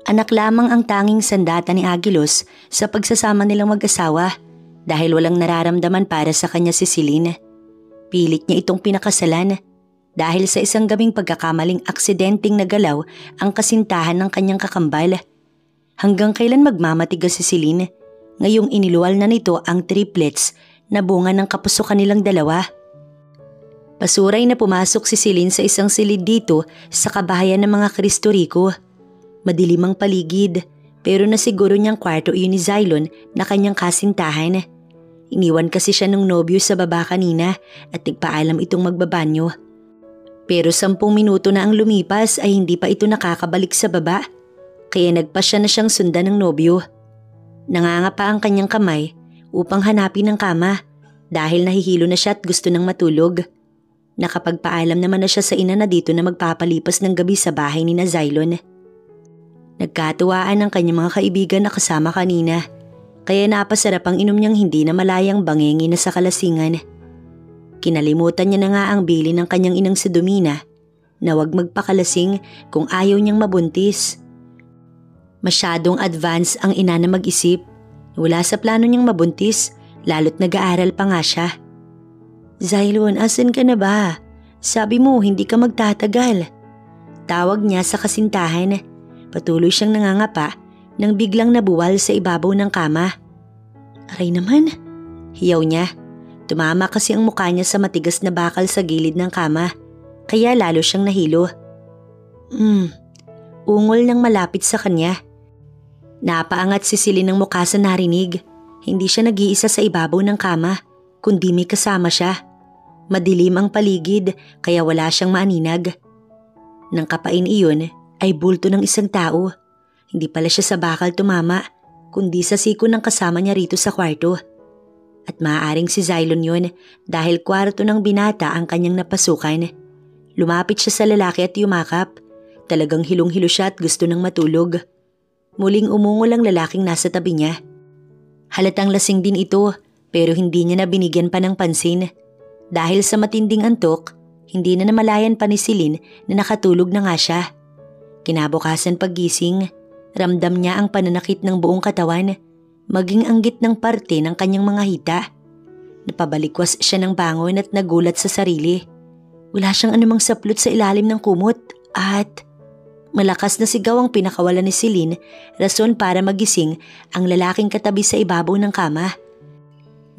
Anak lamang ang tanging sandata ni Aguilos sa pagsasama nilang mag-asawa dahil walang nararamdaman para sa kanya si Celine. Pilit niya itong pinakasalan dahil sa isang gabing pagkakamaling aksidenteng nagalaw ang kasintahan ng kanyang kakambal. Hanggang kailan magmamatigas si Celine ngayong iniluwal na nito ang triplets na bunga ng kapusukan nilang dalawa. Pasuray na pumasok si Celine sa isang silid dito sa kabahayan ng mga Cristo Rico. Madilim ang paligid pero nasiguro niyang kwarto iyon ni Xylon na kanyang kasintahan. Iniwan kasi siya ng nobyo sa baba kanina at nagpaalam itong magbabanyo. Pero 10 minuto na ang lumipas ay hindi pa ito nakakabalik sa baba kaya nagpasya na siyang sundan ng nobyo. Nanganga pa ang kanyang kamay upang hanapin ang kama dahil nahihilo na siya at gusto nang matulog. Nakapagpaalam naman na siya sa ina na dito na magpapalipas ng gabi sa bahay ni na Xylon. Nagkatuwaan ang kanyang mga kaibigan na kasama kanina kaya napasarap ang inom niyang hindi na malayang bangengi na sa kalasingan. Kinalimutan niya na nga ang bili ng kanyang inang si Domina na huwag magpakalasing kung ayaw niyang mabuntis. Masyadong advance ang ina na mag-isip. Wala sa plano niyang mabuntis lalo't nag-aaral pa nga siya. Xylon, asan ka na ba? Sabi mo hindi ka magtatagal. Tawag niya sa kasintahan. Patuloy siyang nangangapa nang biglang nabuwal sa ibabaw ng kama. Aray naman, hiyaw niya. Tumama kasi ang mukha niya sa matigas na bakal sa gilid ng kama, kaya lalo siyang nahilo. Ungol nang malapit sa kanya. Napaangat si Celine ng mukha sa narinig. Hindi siya nag-iisa sa ibabaw ng kama, kundi may kasama siya. Madilim ang paligid kaya wala siyang maaninag. Nang kapain iyon ay bulto ng isang tao. Hindi pala siya sa bakal tumama, kundi sa siko ng kasama niya rito sa kwarto. At maaaring si Xylon yun dahil kwarto ng binata ang kanyang napasukan. Lumapit siya sa lalaki at yumakap. Talagang hilong-hilo siya at gusto nang matulog. Muling umungol ang lalaking nasa tabi niya. Halatang lasing din ito pero hindi niya na binigyan pa ng pansin. Dahil sa matinding antok, hindi na namalayan pa ni Celine na nakatulog na nga siya. Kinabukasan paggising, ramdam niya ang pananakit ng buong katawan, maging anggit ng parte ng kanyang mga hita. Napabalikwas siya ng bangon at nagulat sa sarili. Wala siyang anumang saplot sa ilalim ng kumot at malakas na sigaw ang pinakawalan ni Celine, rason para magising ang lalaking katabi sa ibabaw ng kama.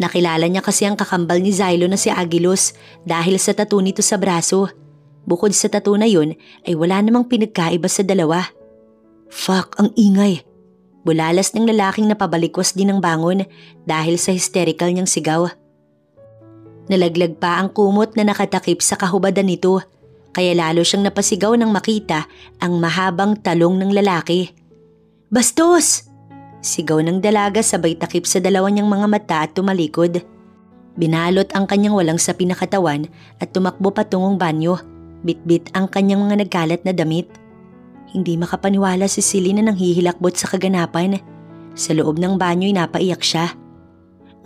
Nakilala niya kasi ang kakambal ni Xylon na si Aguilos dahil sa tattoo nito sa braso. Bukod sa tattoo na yun ay wala namang pinagkaiba sa dalawa. Fuck, ang ingay. Bulalas ng lalaking napabalikwas din ng bangon dahil sa hysterical niyang sigaw. Nalaglag pa ang kumot na nakatakip sa kahubadan nito kaya lalo siyang napasigaw nang makita ang mahabang talong ng lalaki. Bastos! Sigaw ng dalaga sabay takip sa dalawa niyang mga mata at tumalikod. Binalot ang kanyang walang sa pinakatawan at tumakbo patungong banyo. Bit-bit ang kanyang mga nagkalat na damit. Hindi makapaniwala si Celine na nanghihilakbot sa kaganapan. Sa loob ng banyo'y napaiyak siya.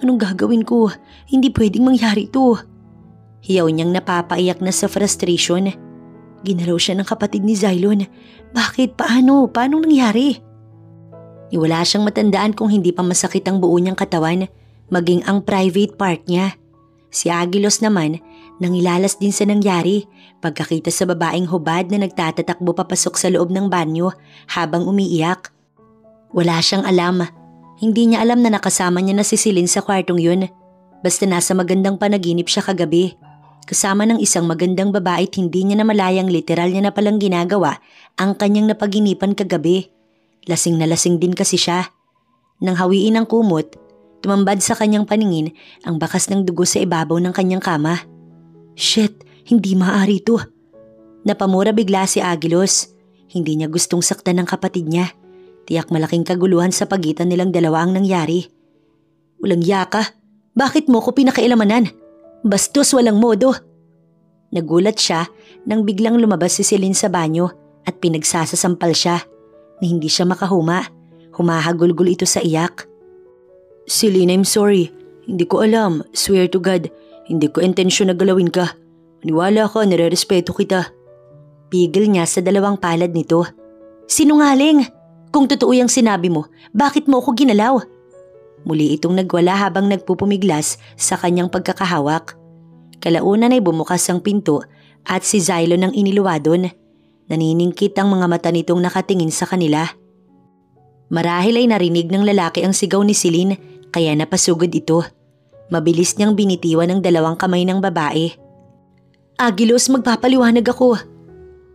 Anong gagawin ko? Hindi pwedeng mangyari ito. Hiyaw niyang napapaiyak na sa frustration. Ginalaw siya ng kapatid ni Xylon. Bakit? Paano? Paano nangyari? Wala siyang matandaan kung hindi pa masakit ang buo niyang katawan, maging ang private part niya. Si Aguilos naman, nangilalas din sa nangyari pagkakita sa babaeng hubad na nagtatatakbo papasok sa loob ng banyo habang umiiyak. Wala siyang alam. Hindi niya alam na nakasama niya na si Celine sa kwartong yun. Basta nasa magandang panaginip siya kagabi. Kasama ng isang magandang babae at hindi niya na malayang literal niya na palang ginagawa ang kanyang napaginipan kagabi. Lasing na lasing din kasi siya. Nang hawiin ang kumot, tumambad sa kanyang paningin ang bakas ng dugo sa ibabaw ng kanyang kama. Shit, hindi maaari ito. Napamura bigla si Aguilos. Hindi niya gustong saktan ng kapatid niya. Tiyak malaking kaguluhan sa pagitan nilang dalawa ang nangyari. Walang yaka, bakit mo ko pinakailamanan? Bastos, walang modo. Nagulat siya nang biglang lumabas si Celine sa banyo at pinagsasasampal siya. Na hindi siya makahuma. Humahagulgol ito sa iyak. Celine, I'm sorry. Hindi ko alam. Swear to God. Hindi ko intensyon na galawin ka. Maniwala ka, nire-respeto kita. Pigil niya sa dalawang palad nito. Sinungaling! Kung totoo yung sinabi mo, bakit mo ako ginalaw? Muli itong nagwala habang nagpupumiglas sa kanyang pagkakahawak. Kalaunan ay bumukas ang pinto at si Xylon ang iniluwa doon. Naniningkit ang mga mata nitong nakatingin sa kanila. Marahil ay narinig ng lalaki ang sigaw ni Celine kaya napasugod ito. Mabilis niyang binitiwan ng dalawang kamay ng babae. Agilos, magpapaliwanag ako.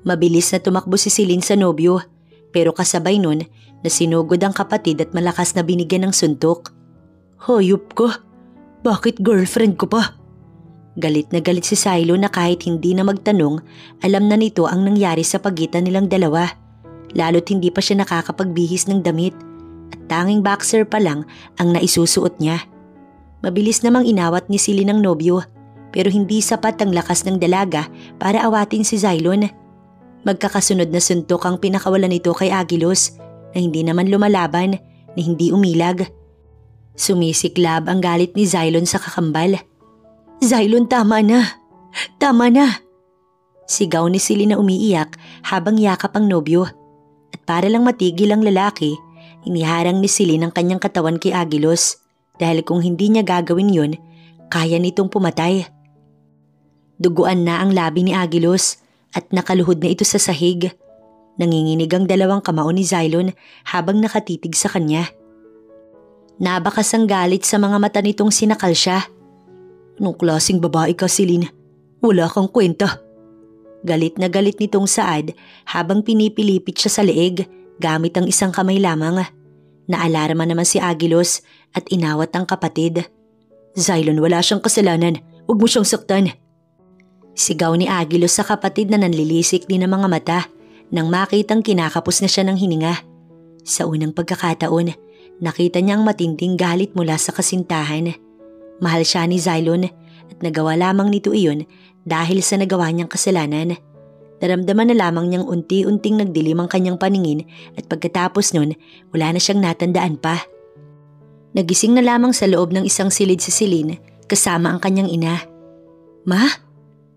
Mabilis na tumakbo si Celine sa nobyo pero kasabay nun na sinugod ang kapatid at malakas na binigyan ng suntok. Hayop ko, bakit girlfriend ko pa? Galit na galit si Silo na kahit hindi na magtanong, alam na nito ang nangyari sa pagitan nilang dalawa. Lalo't hindi pa siya nakakapagbihis ng damit at tanging boxer pa lang ang naisusuot niya. Mabilis namang inawat ni Celine ang nobyo pero hindi sapat ang lakas ng dalaga para awatin si Xylon. Magkakasunod na suntok ang pinakawalan nito kay Agilos na hindi naman lumalaban, na hindi umilag. Sumisiklab ang galit ni Xylon sa kakambal. Xylon, tama na! Tama na! Sigaw ni Celine na umiiyak habang yakap ang nobyo. At para lang matigil ang lalaki, iniharang ni Celine ang kanyang katawan kay Agilos dahil kung hindi niya gagawin yun, kaya nitong pumatay. Duguan na ang labi ni Agilos at nakaluhod na ito sa sahig. Nanginginig ang dalawang kamao ni Xylon habang nakatitig sa kanya. Nabakas ang galit sa mga mata nitong sinakal siya. Anong klaseng babae ka, Celine? Wala kang kwenta. Galit na galit nitong Saad habang pinipilipit siya sa leeg gamit ang isang kamay lamang. Naalarma naman si Agilos at inawat ang kapatid. Xylon, wala siyang kasalanan. Huwag mo siyang saktan. Sigaw ni Agilos sa kapatid na nanlilisik din ang mga mata nang makitang kinakapos na siya ng hininga. Sa unang pagkakataon, nakita niya ang matinding galit mula sa kasintahan. Mahal siya ni Xylon at nagawa lamang nito iyon dahil sa nagawa niyang kasalanan. Naramdaman na lamang niyang unti-unting nagdilim ang kanyang paningin at pagkatapos nun, wala na siyang natandaan pa. Nagising na lamang sa loob ng isang silid si Celine kasama ang kanyang ina. Ma?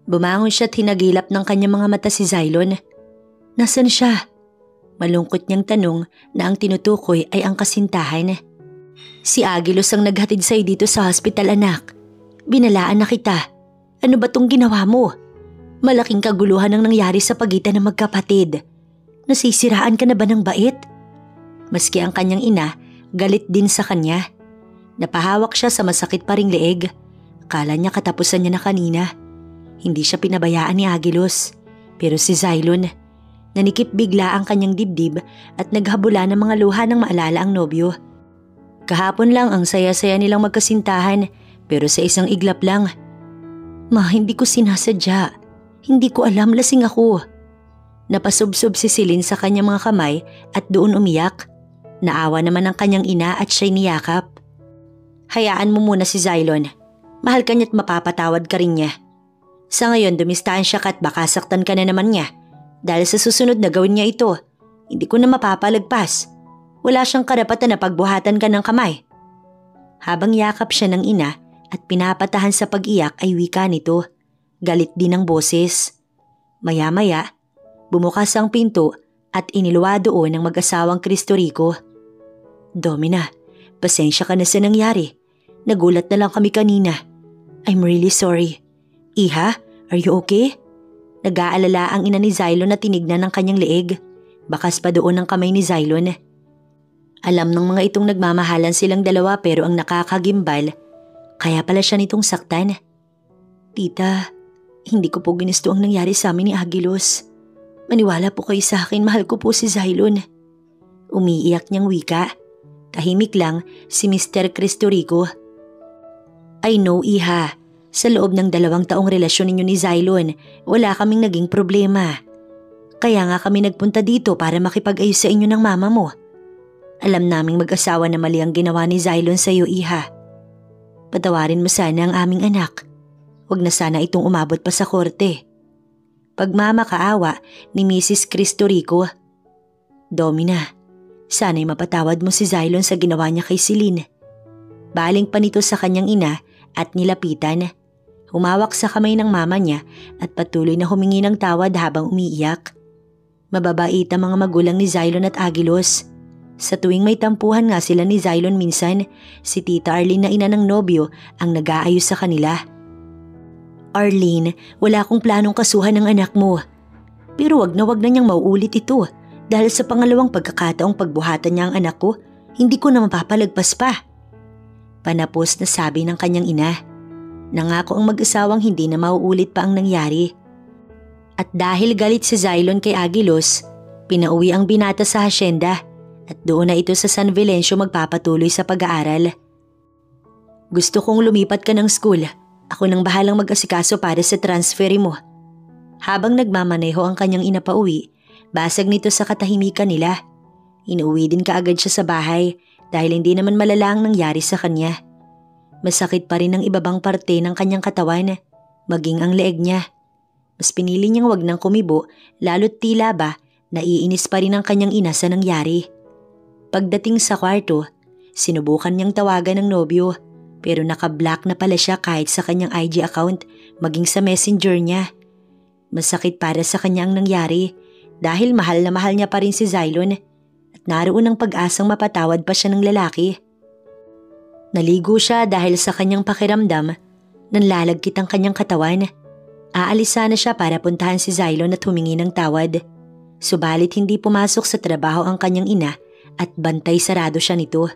Bumangon siya at hinagilap ng kanyang mga mata si Xylon. Nasaan siya? Malungkot niyang tanong na ang tinutukoy ay ang kasintahan. Si Agilos ang naghatid sa'yo dito sa hospital, anak. Binalaan na kita. Ano ba tong ginawa mo? Malaking kaguluhan ang nangyari sa pagitan ng magkapatid. Nasisiraan ka na ba ng bait? Maski ang kanyang ina, galit din sa kanya. Napahawak siya sa masakit pa ring leeg. Akala niya katapusan niya na kanina. Hindi siya pinabayaan ni Agilos. Pero si Xylon, nanikip bigla ang kanyang dibdib at naghabula ng mga luha ng maalala ang nobyo. Kahapon lang ang saya-saya nilang magkasintahan pero sa isang iglap lang. Ma, hindi ko sinasadya. Hindi ko alam, lasing ako. Napasubsob si Celine sa kanyang mga kamay at doon umiyak. Naawa naman ang kanyang ina at siya'y niyakap. Hayaan mo muna si Xylon. Mahal ka niya't mapapatawad ka rin niya. Sa ngayon dumistahan siya ka at baka saktan ka na naman niya. Dahil sa susunod na gawin niya ito, hindi ko na mapapalagpas. Wala siyang karapatan na pagbuhatan ka ng kamay. Habang yakap siya ng ina at pinapatahan sa pag-iyak ay wika nito. Galit din ang boses. Maya-maya, bumukas ang pinto at iniluwa doon ng mag-asawang Cristo Rico. Domina, pasensya ka na sa nangyari. Nagulat na lang kami kanina. I'm really sorry. Iha, are you okay? Nag-aalala ang ina ni Xylon na tinignan ng kanyang leeg. Bakas pa doon ang kamay ni Xylon. Alam ng mga itong nagmamahalan silang dalawa pero ang nakakagimbal, kaya pala siya nitong saktan. Tita, hindi ko po ginusto ang nangyari sa amin ni Agilos. Maniwala po kayo sa akin, mahal ko po si Xylon. Umiiyak niyang wika. Tahimik lang si Mr. Cristo Rico. I know, Iha. Sa loob ng 2 taong relasyon ninyo ni Xylon, wala kaming naging problema. Kaya nga kami nagpunta dito para makipag-ayos sa inyo ng mama mo. Alam naming mag-asawa na mali ang ginawa ni Xylon sa iyo, Iha. Patawarin mo sana ang aming anak. Huwag na sana itong umabot pa sa korte. Pagmamakaawa ni Mrs. Cristo Rico. Domina, sana'y mapatawad mo si Xylon sa ginawa niya kay Celine. Baling pa nito sa kanyang ina at nilapitan. Humawak sa kamay ng mama niya at patuloy na humingi ng tawad habang umiiyak. Mababait ang mga magulang ni Xylon at Agilos. Sa tuwing may tampuhan nga sila ni Xylon minsan, si Tita Arlene na ina ng nobyo ang nag-aayos sa kanila. Arlene, wala akong planong kasuhan ng anak mo. Pero wag na niyang mauulit ito dahil sa pangalawang pagkakataong pagbuhatan niya ang anak ko, hindi ko na mapapalagpas pa. Panapos na sabi ng kanyang ina. Nangako ang mag-asawang hindi na mauulit pa ang nangyari. At dahil galit si Xylon kay Agilos, pinauwi ang binata sa hasyenda at doon na ito sa San Vilencio magpapatuloy sa pag-aaral. Gusto kong lumipat ka ng school. Ako nang bahalang mag-asikaso para sa transfer mo. Habang nagmamaneho ang kanyang ina pauwi, basag nito sa katahimikan nila. Inuwi din kaagad siya sa bahay dahil hindi naman malala ang nangyari sa kanya. Masakit pa rin ang ibabang parte ng kanyang katawan, maging ang leeg niya. Mas pinili niyang wag nang kumibo lalo't tila ba naiinis pa rin ang kanyang ina sa nangyari. Pagdating sa kwarto, sinubukan niyang tawagan ng nobyo pero naka-block na pala siya kahit sa kanyang IG account maging sa messenger niya. Masakit para sa kanya ang nangyari dahil mahal na mahal niya pa rin si Xylon at naroon ang pag-asang mapatawad pa siya ng lalaki. Naligo siya dahil sa kanyang pakiramdam, nanlalagkit ang kanyang katawan. Aalis sana siya para puntahan si Xylon at humingi ng tawad. Subalit hindi pumasok sa trabaho ang kanyang ina at bantay sarado siya nito.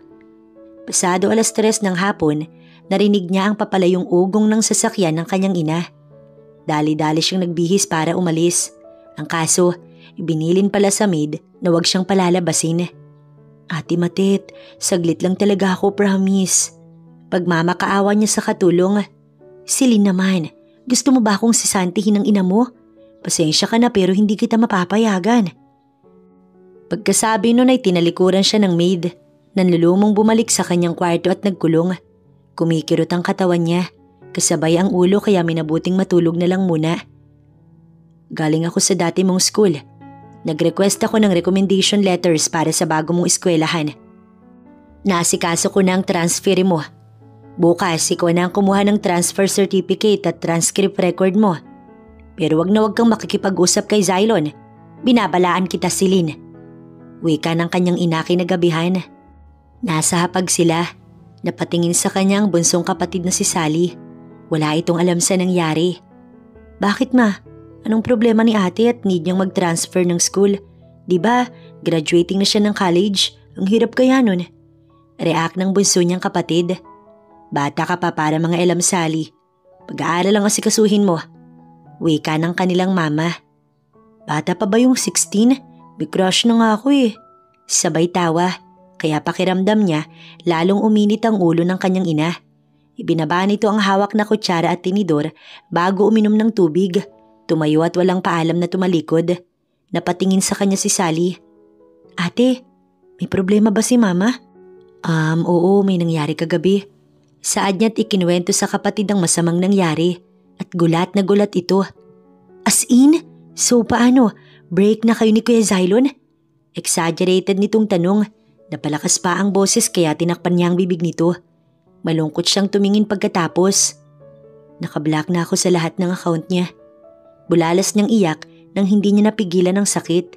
Pasado 3:00 ng hapon, narinig niya ang papalayong ugong ng sasakyan ng kanyang ina. Dali-dali siyang nagbihis para umalis. Ang kaso, ibinilin pala sa maid na wag siyang palalabasin. Ate Matet, saglit lang talaga ako, promise. Pagmamakaawa niya sa katulong. Silin naman, gusto mo ba akong sisantihin ng ina mo? Pasensya ka na pero hindi kita mapapayagan. Pagkasabi nun ay tinalikuran siya ng maid. Nanlulumong bumalik sa kanyang kwarto at nagkulong. Kumikirot ang katawan niya. Kasabay ang ulo kaya minabuting matulog na lang muna. Galing ako sa dati mong school. Nag-request ako ng recommendation letters para sa bago mong eskwelahan. Naasikaso ko na ang transfer mo. Bukas ikaw na ang kumuha ng transfer certificate at transcript record mo. Pero wag na wag kang makikipag-usap kay Xylon. Binabalaan kita, Celine. Wika ng kanyang ina kinagabihan. Nasa hapag sila. Napatingin sa kanya ang bunsong kapatid na si Sally. Wala itong alam sa nangyari. Bakit ma? Anong problema ni ate at need niyang mag-transfer ng school? Diba, graduating na siya ng college. Ang hirap kaya nun. React ng bunso niyang kapatid. Bata ka pa para mga alam, Sally. Pag-aaral lang asikasuhin mo. Wika ng kanilang mama. Bata pa ba yung 16? May crush na nga ako eh. Sabay tawa, kaya pakiramdam niya lalong uminit ang ulo ng kanyang ina. Ibinaba nito ang hawak na kutsara at tinidor bago uminom ng tubig. Tumayo at walang paalam na tumalikod. Napatingin sa kanya si Sally. Ate, may problema ba si mama? Oo, may nangyari kagabi. Saad niya't ikinuwento sa kapatid ang masamang nangyari at gulat na gulat ito. As in? So paano? Break na kayo ni Kuya Xylon? Exaggerated nitong tanong. Napalakas pa ang boses kaya tinakpan niya ang bibig nito. Malungkot siyang tumingin pagkatapos. Nakablock na ako sa lahat ng account niya. Bulalas niyang iyak nang hindi niya napigilan ang sakit.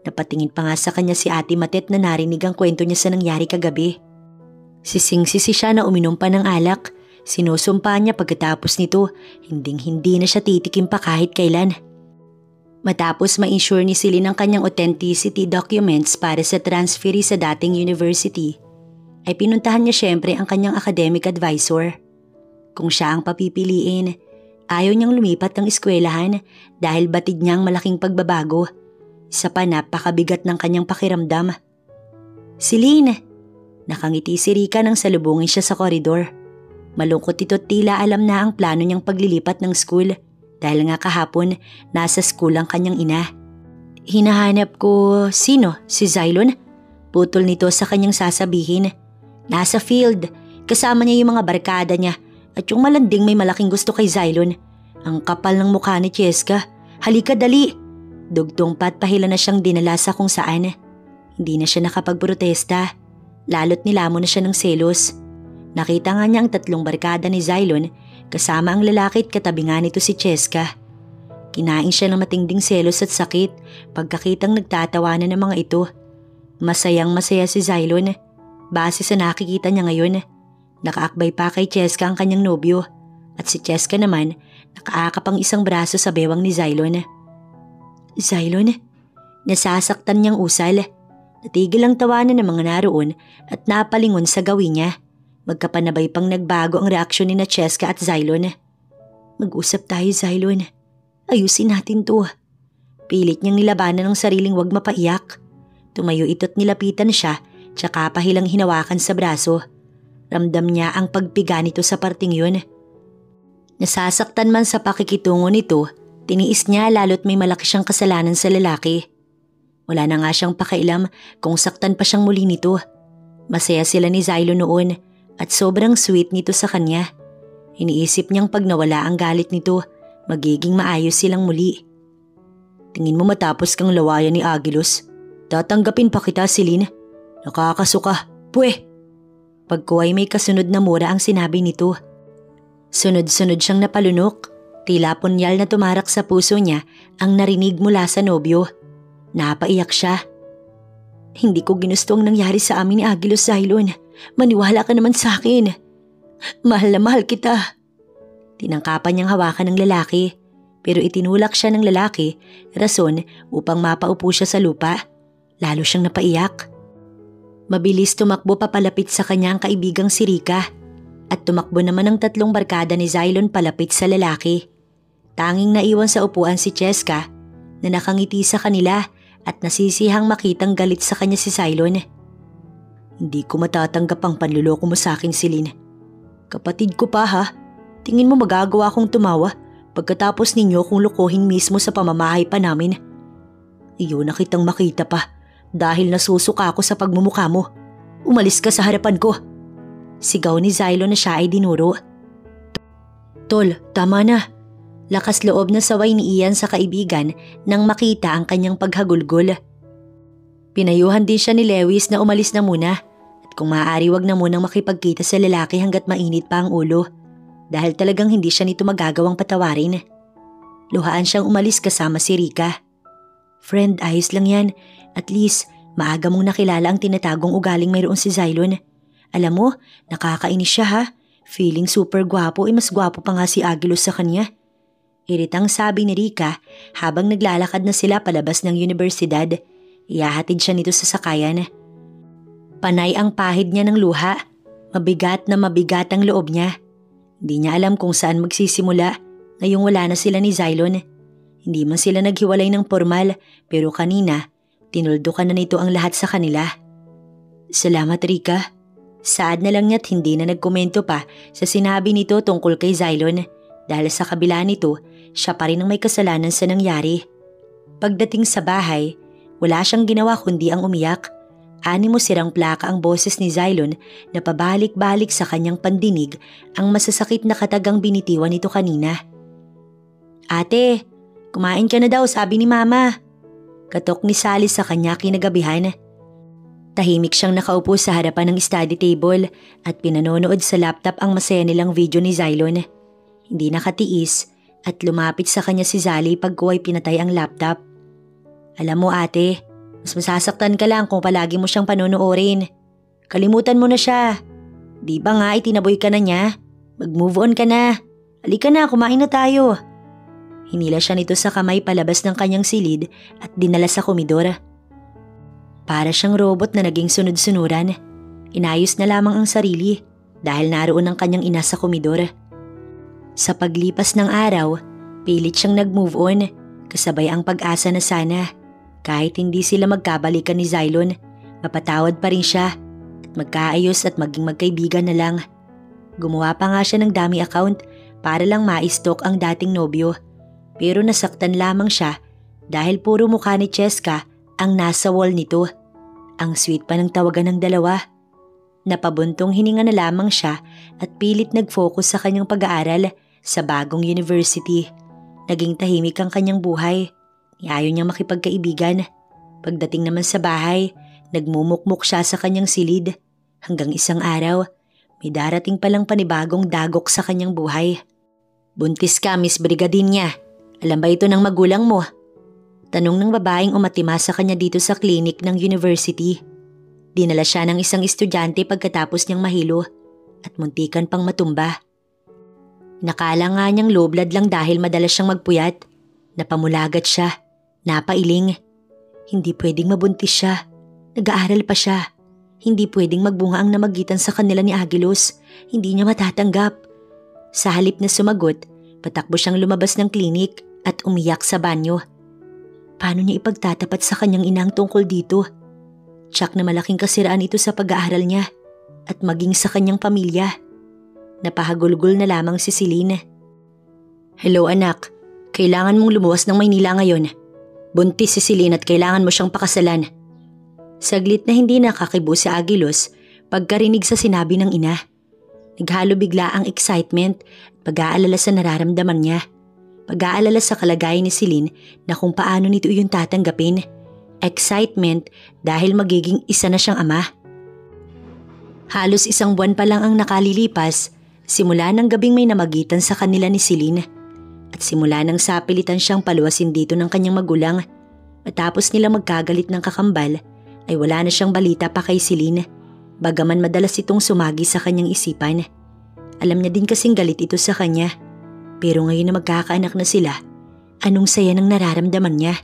Napatingin pa nga sa kanya si Ate Matet na narinig ang kwento niya sa nangyari kagabi. Sising-sisi siya na uminom pa ng alak. Sinusumpa niya pagkatapos nito, hinding-hindi na siya titikim pa kahit kailan. Matapos ma-insure ni Celine ang kanyang authenticity documents para sa transferee sa dating university, ay pinuntahan niya syempre ang kanyang academic advisor. Kung siya ang papipiliin, ayaw niyang lumipat ng eskwelahan dahil batid niya ang malaking pagbabago. Isa pa napakabigat ng kanyang pakiramdam. Celine! Nakangiti si Rika nang salubungin siya sa koridor. Malungkot ito tila alam na ang plano niyang paglilipat ng school. Dahil nga kahapon, nasa school ang kanyang ina. Hinahanap ko, sino? Si Xylon? Putol nito sa kanyang sasabihin. Nasa field, kasama niya yung mga barkada niya at yung malanding may malaking gusto kay Xylon. Ang kapal ng mukha ni Cheska. Halika dali! Dugtong pa at pahila na siyang dinala sa kung saan. Hindi na siya nakapagprotesta. Lalo't nilamon na siya ng selos. Nakita nga niya ang 3 barkada ni Xylon. Kasama ang lalaki at katabi nga nito si Cheska. Kinain siya ng matinding selos at sakit pagkakitang nagtatawanan ng mga ito. Masayang-masaya si Xylon. Base sa nakikita niya ngayon, nakaakbay pa kay Cheska ang kanyang nobyo at si Cheska naman nakaakap ang isang braso sa bewang ni Xylon. Xylon, nasasaktan niyang usal. Natigil ang tawanan ng mga naroon at napalingon sa gawin niya. Magkapanabay pang nagbago ang reaksyon ni na Cheska at Xylon. Mag-usap tayo, Xylon. Ayusin natin to. Pilit niyang nilabanan ang sariling wag mapaiyak. Tumayo ito't nilapitan siya tsaka pahilang hinawakan sa braso. Ramdam niya ang pagpiga nito sa parting yun. Nasasaktan man sa pakikitungo nito, tiniis niya lalo't may malaki siyang kasalanan sa lalaki. Wala na nga siyang pakailam kung saktan pa siyang muli nito. Masaya sila ni Xylon noon at sobrang sweet nito sa kanya. Iniisip niyang pag nawala ang galit nito, magiging maayos silang muli. Tingin mo matapos kang lawayan ni Agilos, tatanggapin pa kita, Celine. Nakakasuka, pwe! Pagkuway may kasunod na mura ang sinabi nito. Sunod-sunod siyang napalunok. Tila punyal na tumarak sa puso niya ang narinig mula sa nobyo. Napaiyak siya. Hindi ko ginusto ang nangyari sa amin ni Agilos, Xylon. Maniwala ka naman sa akin. Mahal na mahal kita. Tinangkapan niyang hawakan ng lalaki, pero itinulak siya ng lalaki, rason upang mapaupo siya sa lupa. Lalo siyang napaiyak. Mabilis tumakbo papalapit sa kanya ang kaibigang si Rika at tumakbo naman ang tatlong barkada ni Xylon palapit sa lalaki. Tanging naiwan sa upuan si Cheska na nakangiti sa kanila at nasisihang makitang galit sa kanya si Xylon. Hindi ko matatanggap ang panluloko mo sa akin, Celine. Kapatid ko pa ha, tingin mo magagawa kong tumawa pagkatapos ninyo kung lukuhin mismo sa pamamahay pa namin. Iyon na kitang makita pa. Dahil nasusuka ako sa pagmumukha mo. Umalis ka sa harapan ko. Sigaw ni Xylon na siya ay dinuro. Tol, tama na. Lakas loob na saway ni Ian sa kaibigan nang makita ang kanyang paghagulgol. Pinayuhan din siya ni Lewis na umalis na muna at kung maaari wag na munang makipagkita sa lalaki hanggat mainit pa ang ulo dahil talagang hindi siya nito magagawang patawarin. Luhaan siyang umalis kasama si Rika. Friend, ayos lang yan. At least, maaga mong nakilala ang tinatagong ugaling mayroon si Xylon. Alam mo, nakakainis siya ha. Feeling super gwapo mas gwapo pa nga si Agilos sa kanya. Iritang sabi ni Rika habang naglalakad na sila palabas ng universidad. Iyahatid siya nito sa sakayan. Panay ang pahid niya ng luha. Mabigat na mabigat ang loob niya. Hindi niya alam kung saan magsisimula ngayong wala na sila ni Xylon. Hindi man sila naghiwalay ng formal pero kanina, tinuldukan na nito ang lahat sa kanila. Salamat, Rika. Saad na lang niya't hindi na nagkomento pa sa sinabi nito tungkol kay Xylon dahil sa kabila nito, siya pa rin ang may kasalanan sa nangyari. Pagdating sa bahay, wala siyang ginawa kundi ang umiyak. Animo sirang plaka ang boses ni Xylon na pabalik-balik sa kanyang pandinig ang masasakit na katagang binitiwan nito kanina. Ate, kumain ka na daw, sabi ni Mama. Katok ni Sally sa kanya kinagabihan. Tahimik siyang nakaupo sa harapan ng study table at pinanonood sa laptop ang masaya nilang video ni Xylon. Hindi nakatiis at lumapit sa kanya si Sally pagkuway pinatay ang laptop. Alam mo ate, mas masasaktan ka lang kung palagi mo siyang panonoorin. Kalimutan mo na siya. Di ba nga itinaboy ka na niya? Mag-move on ka na. Halika na, kumain na tayo. Hinila siya nito sa kamay palabas ng kanyang silid at dinala sa komedor. Para siyang robot na naging sunod-sunuran. Inayos na lamang ang sarili dahil naroon ang kanyang ina sa komedor. Sa paglipas ng araw, pilit siyang nag-move on kasabay ang pag-asa na sana. Kahit hindi sila magkabalikan ni Xylon, mapatawad pa rin siya at magkaayos at maging magkaibigan na lang. Gumawa pa nga siya ng dummy account para lang ma-stalk ang dating nobyo. Pero nasaktan lamang siya dahil puro mukha ni Cheska ang nasa wall nito. Ang sweet pa ng tawagan ng dalawa. Napabuntong hininga na lamang siya at pilit nag-focus sa kanyang pag-aaral sa bagong university. Naging tahimik ang kanyang buhay. Ayaw niyang makipagkaibigan. Pagdating naman sa bahay, nagmumukmuk siya sa kanyang silid. Hanggang isang araw, may darating palang panibagong dagok sa kanyang buhay. Buntis ka, Miss Brigadinia. Alam ba ito ng magulang mo? Tanong ng babaeng umatima sa kanya dito sa clinic ng university. Dinala siya ng isang estudyante pagkatapos niyang mahilo at muntikan pang matumba. Nakala nga niyang low blood lang dahil madalas siyang magpuyat. Napamulagat siya, napailing. Hindi pwedeng mabuntis siya, nag-aaral pa siya. Hindi pwedeng magbunga ang namagitan sa kanila ni Aguilos, hindi niya matatanggap. Sa halip na sumagot, patakbo siyang lumabas ng klinik at umiyak sa banyo. Paano niya ipagtatapat sa kanyang inang tungkol dito? Tsak na malaking kasiraan ito sa pag-aaral niya at maging sa kanyang pamilya. Napahagulgol na lamang si Celine. Hello anak, kailangan mong lumuwas ng Maynila ngayon. Buntis si Celine at kailangan mo siyang pakasalan. Saglit na hindi nakakibo si Aguilos pagkarinig sa sinabi ng ina. Naghalo bigla ang excitement at pag-aalala sa nararamdaman niya. Pag-aalala sa kalagayan ni Celine na kung paano nito yung tatanggapin. Excitement dahil magiging isa na siyang ama. Halos 1 buwan pa lang ang nakalilipas simula ng gabing may namagitan sa kanila ni Celine. At simula nang sapilitan siyang paluwasin dito ng kanyang magulang. Matapos nila magkagalit ng kakambal ay wala na siyang balita pa kay Celine. Bagaman madalas itong sumagi sa kanyang isipan. Alam niya din kasing galit ito sa kanya. Pero ngayon na magkakaanak na sila, anong saya ng nararamdaman niya?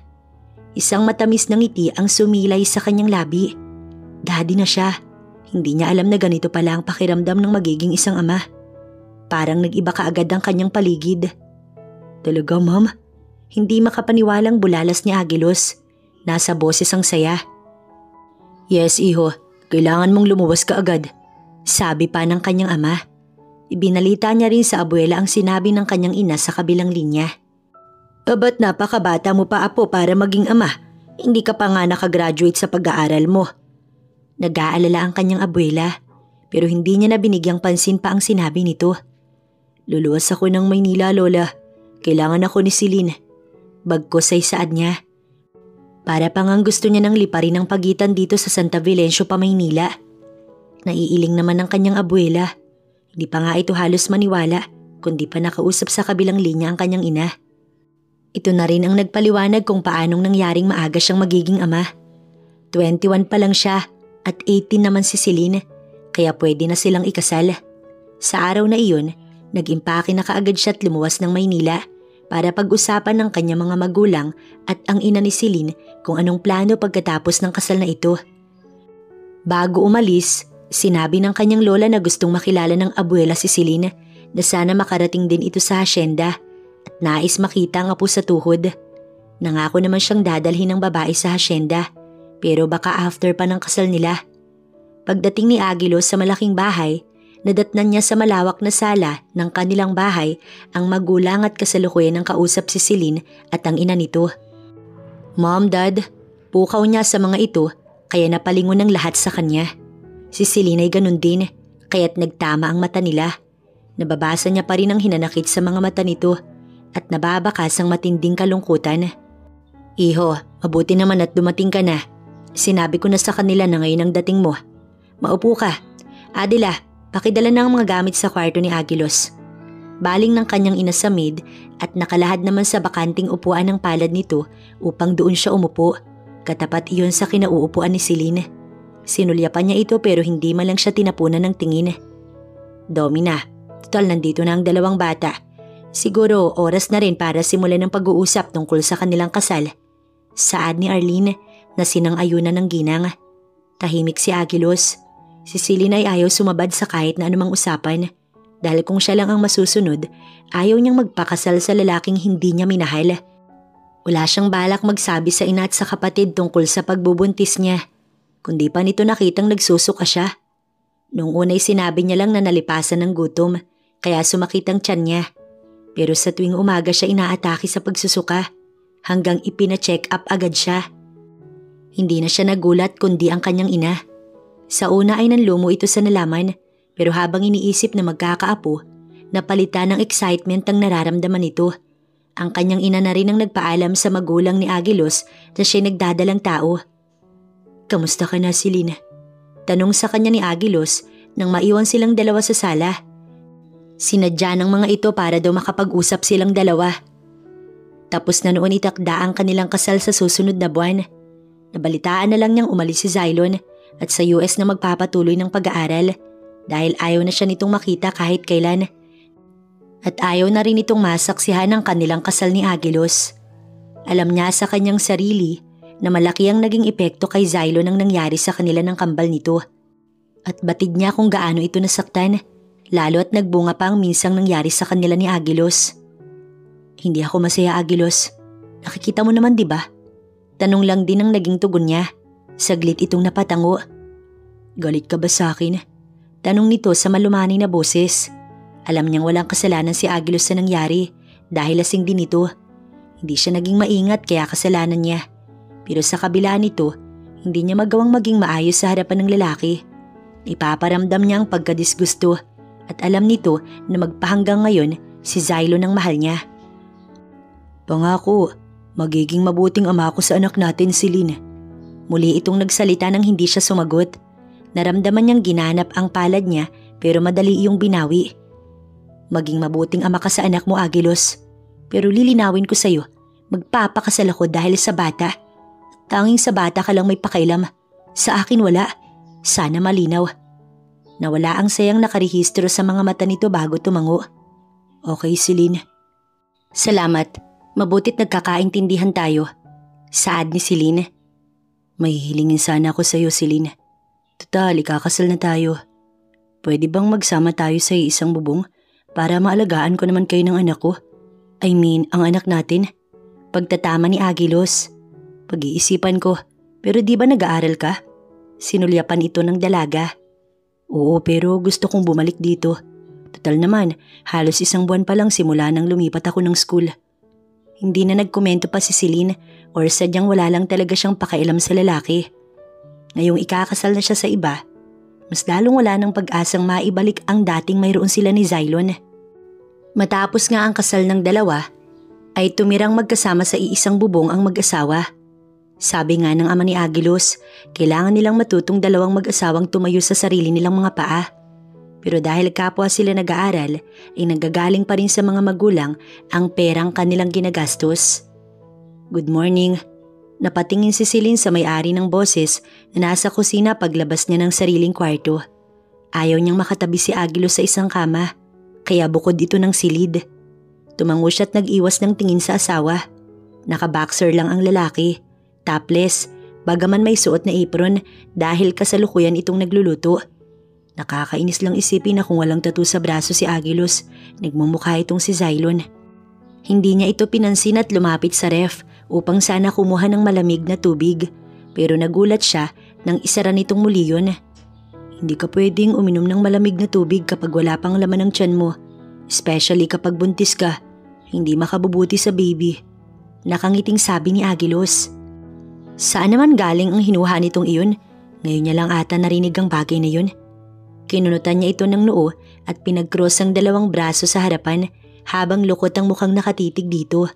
Isang matamis na ngiti ang sumilay sa kanyang labi. Daddy na siya. Hindi niya alam na ganito pala ang pakiramdam ng magiging isang ama. Parang nag-iba kaagad ang kanyang paligid. Talaga, ma'am? Hindi makapaniwalang bulalas ni Aguilos. Nasa boses ang saya. Yes, iho. Kailangan mong lumuwas ka agad. Sabi pa ng kanyang ama. Ibinalita niya rin sa abuela ang sinabi ng kanyang ina sa kabilang linya. Ba't napakabata mo pa apo para maging ama? Hindi ka pa nga nakagraduate sa pag-aaral mo. Nag-aalala ang kanyang abuela pero hindi niya na binigyang pansin pa ang sinabi nito. Luluwas ako ng Maynila, Lola. Kailangan ako ni Celine. Bagkos ay saad niya. Para pa ngang gusto niya nang liparin ang pagitan dito sa Santa Vilencio pa Maynila. Naiiling naman ang kanyang abuela. Hindi pa nga ito halos maniwala kundi pa nakausap sa kabilang linya ang kanyang ina. Ito na rin ang nagpaliwanag kung paanong nangyaring maaga siyang magiging ama. 21 pa lang siya at 18 naman si Celine kaya pwede na silang ikasal. Sa araw na iyon, nag-impake na kaagad siya at lumuwas ng Maynila para pag-usapan ng kanyang mga magulang at ang ina ni Celine kung anong plano pagkatapos ng kasal na ito. Bago umalis, sinabi ng kanyang lola na gustong makilala ng abuela si Celine na sana makarating din ito sa hasyenda at nais makita ang apo sa tuhod. Nangako naman siyang dadalhin ng babae sa hasyenda pero baka after pa ng kasal nila. Pagdating ni Aguilos sa malaking bahay, nadatnan niya sa malawak na sala ng kanilang bahay ang magulang at kasalukuyan ng kausap si Celine at ang ina nito. Mom, Dad, pukaw niya sa mga ito kaya napalingon ng lahat sa kanya. Si Celine ay ganun din, kaya't nagtama ang mata nila. Nababasa niya pa rin ang hinanakit sa mga mata nito at nababakas ang matinding kalungkutan. Iho, mabuti naman at dumating ka na. Sinabi ko na sa kanila na ngayon ang dating mo. Maupo ka. Adela, pakidala na ang mga gamit sa kwarto ni Aguilos. Baling ng kanyang ina sa maid at nakalahad naman sa bakanting upuan ng palad nito upang doon siya umupo. Katapat iyon sa kinauupuan ni Celine. Sinulyapan niya ito pero hindi man lang siya tinapunan ng tingin. Domina, total nandito na ang dalawang bata. Siguro oras na rin para simulan ng pag-uusap tungkol sa kanilang kasal. Saad ni Arlene na sinang-ayunan ng ginang. Tahimik si Aguilos. Si Celine ay ayaw sumabad sa kahit na anumang usapan. Dahil kung siya lang ang masusunod, ayaw niyang magpakasal sa lalaking hindi niya minahal. Wala siyang balak magsabi sa ina at sa kapatid tungkol sa pagbubuntis niya. Kundi pa nito nakitang nagsusuka siya. Noong unay sinabi niya lang na nalipasan ng gutom, kaya sumakit ang tiyan niya. Pero sa tuwing umaga siya inaatake sa pagsusuka, hanggang ipina-check up agad siya. Hindi na siya nagulat kundi ang kanyang ina. Sa una ay nanlumo ito sa nalaman, pero habang iniisip na magkakaapo, napalitan ng excitement ang nararamdaman nito. Ang kanyang ina na rin ang nagpaalam sa magulang ni Aguilos na siya'y nagdadalang tao. Kamusta ka na, Celine? Tanong sa kanya ni Aguilos nang maiwan silang dalawa sa sala. Sinadya ng mga ito para daw makapag-usap silang dalawa. Tapos na noon itakda ang kanilang kasal sa susunod na buwan. Nabalitaan na lang niyang umalis si Xylon at sa US na magpapatuloy ng pag-aaral dahil ayaw na siya nitong makita kahit kailan. At ayaw na rin itong masaksihan ng kanilang kasal ni Agilos. Alam niya sa kanyang sarili na malaki ang naging epekto kay Xylon ang nangyari sa kanila ng kambal nito. At batid niya kung gaano ito nasaktan, lalo at nagbunga pa ang minsang nangyari sa kanila ni Agilos. Hindi ako masaya, Agilos. Nakikita mo naman, di ba? Tanong lang din ang naging tugon niya. Saglit itong napatango. Galit ka ba sa akin? Tanong nito sa malumanay na boses. Alam niyang walang kasalanan si Agilos sa nangyari dahil lasing din ito. Hindi siya naging maingat kaya kasalanan niya. Pero sa kabila nito, hindi niya magawang maging maayos sa harapan ng lalaki. Ipaparamdam niya ang pagkadisgusto at alam nito na magpahanggang ngayon si Xylon ang mahal niya. Pangako, magiging mabuting ama ko sa anak natin si Lynn. Muli itong nagsalita nang hindi siya sumagot. Naramdaman niyang ginanap ang palad niya pero madali iyong binawi. Maging mabuting ama ka sa anak mo, Agilos. Pero lilinawin ko sa'yo, magpapakasal ako dahil sa bata. Tanging sa bata ka lang may pakailam. Sa akin wala. Sana malinaw. Nawala ang sayang nakarehistro sa mga mata nito bago tumango. Okay, Celine. Salamat. Mabuti't nagkakaintindihan tayo. Saad ni Celine. May hilingin sana ako sa'yo, Celine. Total, ikakasal na tayo. Pwede bang magsama tayo sa isang bubong para maalagaan ko naman kayo ng anak ko? I mean, ang anak natin. Pagtatama ni Agilos. Pag-iisipan ko, pero di ba nag-aaral ka? Sinulyapan ito ng dalaga. Oo, pero gusto kong bumalik dito. Total naman, halos isang buwan pa lang simula nang lumipat ako ng school. Hindi na nagkomento pa si Celine or sadyang wala lang talaga siyang pakailam sa lalaki. Ngayong ikakasal na siya sa iba, mas lalong wala ng pag-asang maibalik ang dating mayroon sila ni Xylon. Matapos nga ang kasal ng dalawa, ay tumirang magkasama sa iisang bubong ang mag-asawa. Sabi nga ng ama ni Agilos, kailangan nilang matutong dalawang mag-asawang tumayo sa sarili nilang mga paa. Pero dahil kapwa sila nag-aaral, ay nanggagaling pa rin sa mga magulang ang perang kanilang ginagastos. Good morning. Napatingin si Celine sa may-ari ng boses na nasa kusina paglabas niya ng sariling kwarto. Ayaw niyang makatabi si Agilos sa isang kama, kaya bukod ito ng silid. Tumango siya at nag-iwas ng tingin sa asawa. Naka-boxer lang ang lalaki, topless, bagaman may suot na apron dahil kasalukuyan itong nagluluto. Nakakainis lang isipin na kung walang tattoo sa braso si Agilos, nagmumukha itong si Xylon. Hindi niya ito pinansin at lumapit sa ref upang sana kumuha ng malamig na tubig, pero nagulat siya nang isara nitong muli yun. Hindi ka pwedeng uminom ng malamig na tubig kapag wala pang laman ng tiyan mo, especially kapag buntis ka. Hindi makabubuti sa baby. Nakangiting sabi ni Agilos. Saan naman galing ang hinuha nitong iyon? Ngayon niya lang ata narinig ang bagay na yun. Kinunutan niya ito ng noo at pinag-cross ang dalawang braso sa harapan habang lukot ang mukhang nakatitig dito.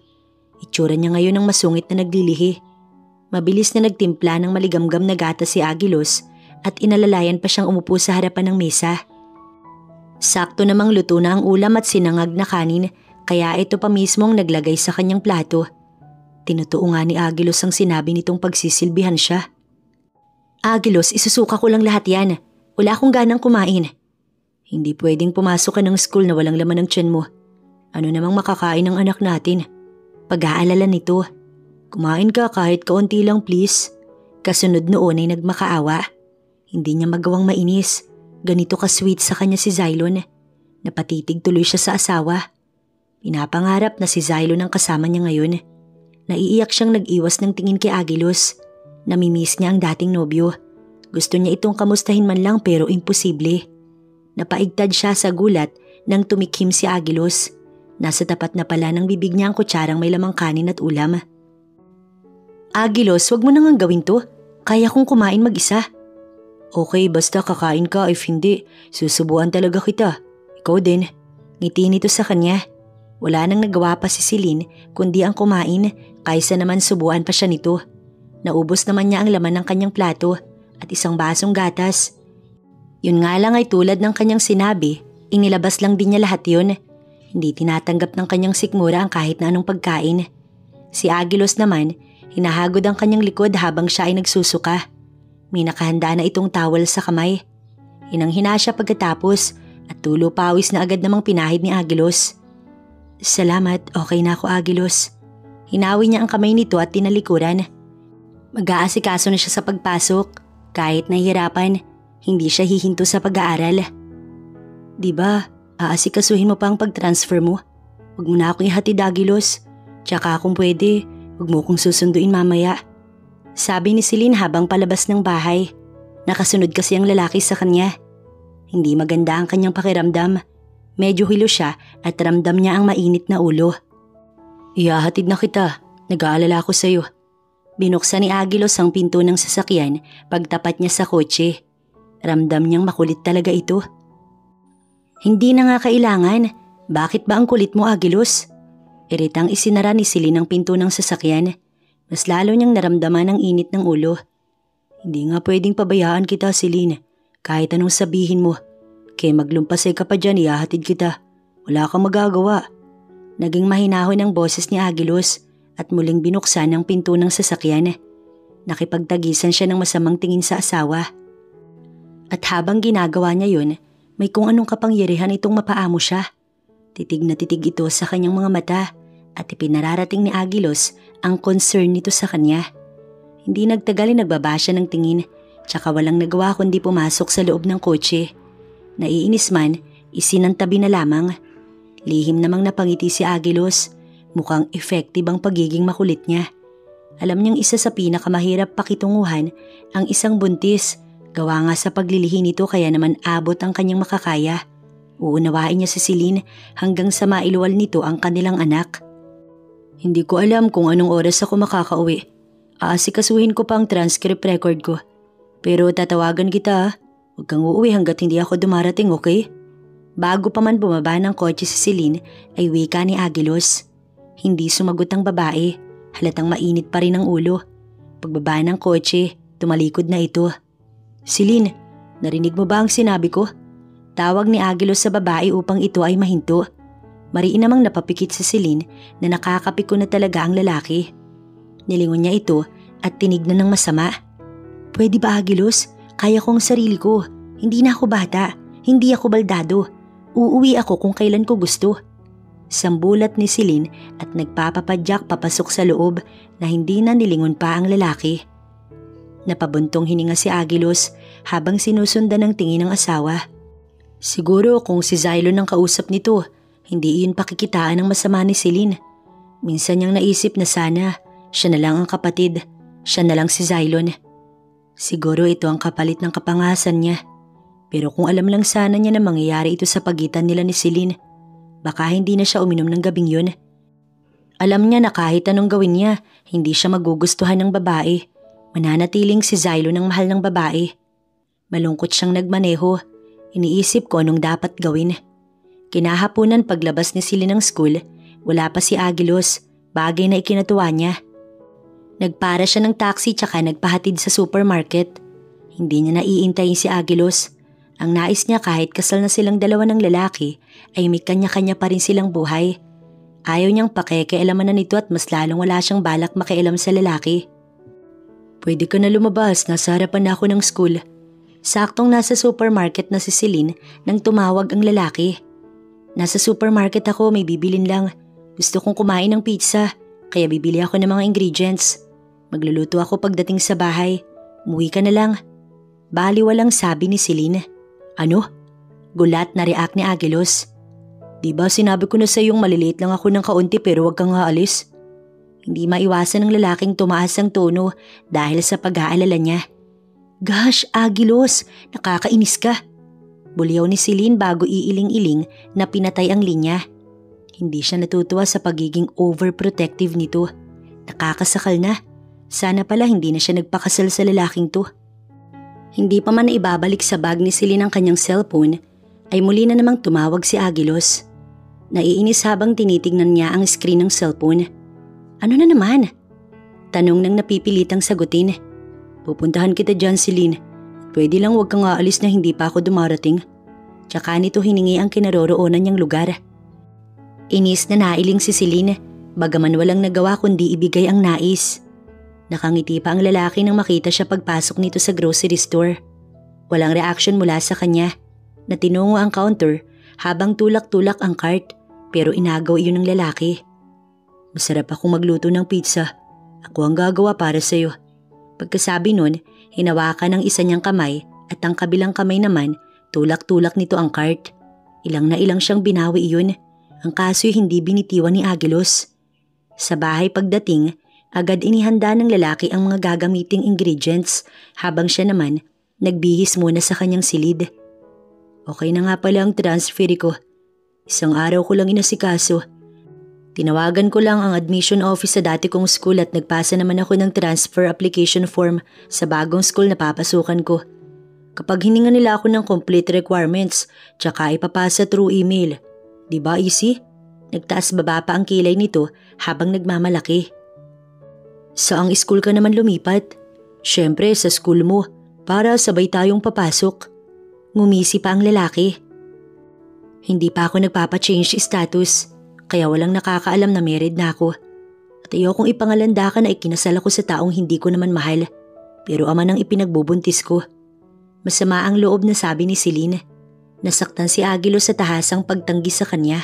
Itsura niya ngayon ang masungit na naglilihi. Mabilis na nagtimpla ng maligamgam na gatas si Agilos at inalalayan pa siyang umupo sa harapan ng mesa. Sakto namang luto na ang ulam at sinangag na kanin kaya ito pa mismo ang naglagay sa kanyang plato. Tinutuo nga ni Agilos ang sinabi nitong pagsisilbihan siya. Agilos, isusuka ko lang lahat yan. Wala akong ganang kumain. Hindi pwedeng pumasok ka ng school na walang laman ng tiyan mo. Ano namang makakain ng anak natin? Pag-aalala nito. Kumain ka kahit kaunti lang please. Kasunod noon ay nagmakaawa. Hindi niya magawang mainis. Ganito ka-sweet sa kanya si Xylon. Napatitig tuloy siya sa asawa. Pinapangarap na si Xylon ang kasama niya ngayon. Naiiyak siyang nag-iwas ng tingin kay Agilos. Namimiss niya ang dating nobyo. Gusto niya itong kamustahin man lang pero imposible. Napaigtad siya sa gulat nang tumikhim si Agilos. Nasa tapat na pala ng bibig niya ang kutsarang may lamang kanin at ulam. Agilos, wag mo nang gawin to. Kaya kong kumain mag-isa. Okay, basta kakain ka if hindi, susubuan talaga kita. Ikaw din. Ngiti nito sa kanya. Wala nang nagawa pa si Celine kundi ang kumain kaysa naman subuan pa siya nito. Naubos naman niya ang laman ng kanyang plato at isang basong gatas. Yun nga lang ay tulad ng kanyang sinabi, inilabas lang din niya lahat yun. Hindi tinatanggap ng kanyang sikmura ang kahit na anong pagkain. Si Agilos naman, hinahagod ang kanyang likod habang siya ay nagsusuka. May nakahanda na itong towel sa kamay. Hinang-hina siya pagkatapos at tulo pawis na agad namang pinahid ni Agilos. Salamat, okay na ako Agilos. Hinawi niya ang kamay nito at tinalikuran. Mag-aasikaso na siya sa pagpasok. Kahit nahihirapan, hindi siya hihinto sa pag-aaral. Diba, aasikasuhin mo pa ang pag-transfer mo? Huwag mo na akong ihatid Agilos. Tsaka kung pwede, huwag mo kong susunduin mamaya. Sabi ni Celine habang palabas ng bahay. Nakasunod kasi ang lalaki sa kanya. Hindi maganda ang kanyang pakiramdam. Medyo hilo siya at ramdam niya ang mainit na ulo. Ihahatid na kita. Nag-aalala ako sa'yo. Binuksan ni Agilos ang pinto ng sasakyan pagtapat niya sa kotse. Ramdam niyang makulit talaga ito. Hindi na nga kailangan. Bakit ba ang kulit mo Agilos? Iritang isinara ni Celine ang pinto ng sasakyan. Mas lalo niyang naramdaman ang init ng ulo. Hindi nga pwedeng pabayaan kita Celine. Kahit anong sabihin mo. Kaya maglumpasay ka pa dyan, ihahatid kita. Wala kang magagawa. Naging mahinahon ang boses ni Agilos at muling binuksan ang pinto ng sasakyan. Nakipagtagisan siya ng masamang tingin sa asawa. At habang ginagawa niya yun, may kung anong kapangyarihan itong mapaamo siya. Titig na titig ito sa kanyang mga mata at ipinararating ni Agilos ang concern nito sa kanya. Hindi nagtagal nagbaba siya ng tingin tsaka walang nagawa kundi pumasok sa loob ng kotse. Naiinis man, isinantabi na lamang. Lihim namang napangiti si Agilos. Mukhang effective ang pagiging makulit niya. Alam niyang isa sa pinakamahirap pakitunguhan ang isang buntis. Gawa nga sa paglilihi nito kaya naman abot ang kanyang makakaya. Uunawain niya si Celine hanggang sa mailuwal nito ang kanilang anak. Hindi ko alam kung anong oras ako makakauwi. Aasikasuhin ko pa ang transcript record ko. Pero tatawagan kita. Huwag kang uuwi hanggat hindi ako dumarating, okay? Bago pa man bumaba ng kotse si Celine ay wika ni Agilos. Hindi sumagot ang babae. Halatang mainit pa rin ang ulo. Pagbaba ng kotse, tumalikod na ito. Celine, narinig mo ba ang sinabi ko? Tawag ni Agilos sa babae upang ito ay mahinto. Mariin namang napapikit si Celine na nakakapiko na talaga ang lalaki. Nilingon niya ito at tinignan ng masama. Pwede ba Agilos? Kaya kong sarili ko. Hindi na ako bata. Hindi ako baldado. Uuwi ako kung kailan ko gusto. Sambulat ni Celine at nagpapapadyak papasok sa loob na hindi na nilingon pa ang lalaki. Napabuntong hininga si Agilos habang sinusundan ng tingin ng asawa. Siguro kung si Xylon ang kausap nito, hindi iyon pakikitaan ng masama ni Celine. Minsan niyang naisip na sana siya na lang ang kapatid, siya na lang si Xylon. Siguro ito ang kapalit ng kapangasan niya. Pero kung alam lang sana niya na mangyayari ito sa pagitan nila ni Celine, baka hindi na siya uminom ng gabing yun. Alam niya na kahit anong gawin niya, hindi siya magugustuhan ng babae. Mananatiling si Xylon ang mahal ng babae. Malungkot siyang nagmaneho. Iniisip ko anong dapat gawin. Kinahaponan paglabas ni Celine ng school, wala pa si Agilos, bagay na ikinatuwa niya. Nagpara siya ng taxi tsaka nagpahatid sa supermarket. Hindi niya naiintayin si Agilos. Ang nais niya kahit kasal na silang dalawa ng lalaki ay may kanya-kanya pa rin silang buhay. Ayaw niyang pakikialaman na nito at mas lalong wala siyang balak makialam sa lalaki. Pwede ka na lumabas, nasa harapan na ako ng school. Saktong nasa supermarket na si Celine nang tumawag ang lalaki. Nasa supermarket ako, may bibilin lang. Gusto kong kumain ng pizza, kaya bibili ako ng mga ingredients. Magluluto ako pagdating sa bahay. Umuwi ka na lang. Baliwalang sabi ni Celine. Ano? Gulat na react ni Agilos. Diba sinabi ko na sa iyong maliliit lang ako ng kaunti pero wag kang aalis? Hindi maiwasan ng lalaking tumaas ang tono dahil sa pag-aalala niya. Gosh, Agilos, nakakainis ka. Bulyaw ni Celine bago iiling-iling na pinatay ang linya. Hindi siya natutuwa sa pagiging overprotective nito. Nakakasakal na. Sana pala hindi na siya nagpakasal sa lalaking to. Hindi pa man ibabalik sa bag ni Celine ang kanyang cellphone, ay muli na namang tumawag si Agilos. Naiinis habang tinitignan niya ang screen ng cellphone. Ano na naman? Tanong nang napipilitang sagutin. Pupuntahan kita dyan, Celine. Pwede lang huwag kang aalis na hindi pa ako dumarating. Tsaka nito hiningi ang kinaroroonan niyang lugar. Inis na nailing si Celine. Bagaman walang nagawa kundi ibigay ang nais. Nakangiti pa ang lalaki nang makita siya pagpasok nito sa grocery store. Walang reaksyon mula sa kanya na tinungo ang counter habang tulak-tulak ang cart pero inagaw iyon ng lalaki. Masarap akong magluto ng pizza. Ako ang gagawa para sa'yo. Pagkasabi nun, hinawakan ng isa niyang kamay at ang kabilang kamay naman tulak-tulak nito ang cart. Ilang na ilang siyang binawi iyon. Ang kaso'y hindi binitiwan ni Aguilos. Sa bahay pagdating, agad inihanda ng lalaki ang mga gagamiting ingredients habang siya naman nagbihis muna sa kanyang silid. Okay na nga pala ang transfer ko. Isang araw ko lang inasikaso. Tinawagan ko lang ang admission office sa dati kong school at nagpasa naman ako ng transfer application form sa bagong school na papasukan ko. Kapag hininga nila ako ng complete requirements, tsaka ipapasa through email. Diba easy? Nagtaas baba pa ang kilay nito habang nagmamalaki. Saang school ka naman lumipat? Siyempre sa school mo para sabay tayong papasok. Ngumisi pa ang lalaki. Hindi pa ako nagpapa-change status kaya walang nakakaalam na married na ako. At ayokong ipangalanda ka na ikinasal ako sa taong hindi ko naman mahal pero ama nang ipinagbubuntis ko. Masama ang loob na sabi ni Celine. Nasaktan si Aguilos sa tahasang pagtanggi sa kanya.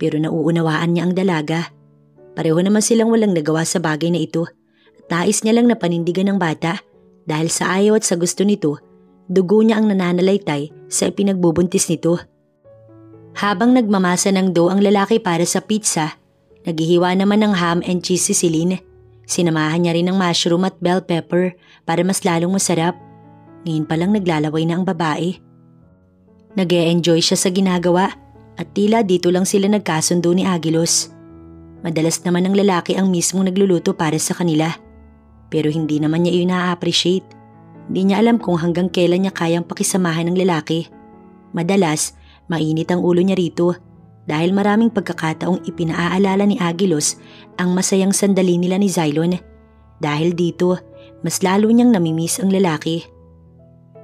Pero nauunawaan niya ang dalaga. Pareho naman silang walang nagawa sa bagay na ito at nais niya lang na panindigan ng bata dahil sa ayaw at sa gusto nito, dugo niya ang nananalaytay sa ipinagbubuntis nito. Habang nagmamasa ng dough ang lalaki para sa pizza, naghihiwa naman ng ham and cheese si Celine. Sinamahan niya rin ng mushroom at bell pepper para mas lalong masarap. Ngayon palang naglalaway na ang babae. Nag-e-enjoy siya sa ginagawa. At tila dito lang sila nagkasundo ni Aguilos. Madalas naman ang lalaki ang mismong nagluluto para sa kanila. Pero hindi naman niya yun na-appreciate. Hindi niya alam kung hanggang kailan niya kayang pakisamahan ng lalaki. Madalas, mainit ang ulo niya rito dahil maraming pagkakataong ipinaaalala ni Aguilos ang masayang sandali nila ni Xylon. Dahil dito, mas lalo niyang namimiss ang lalaki.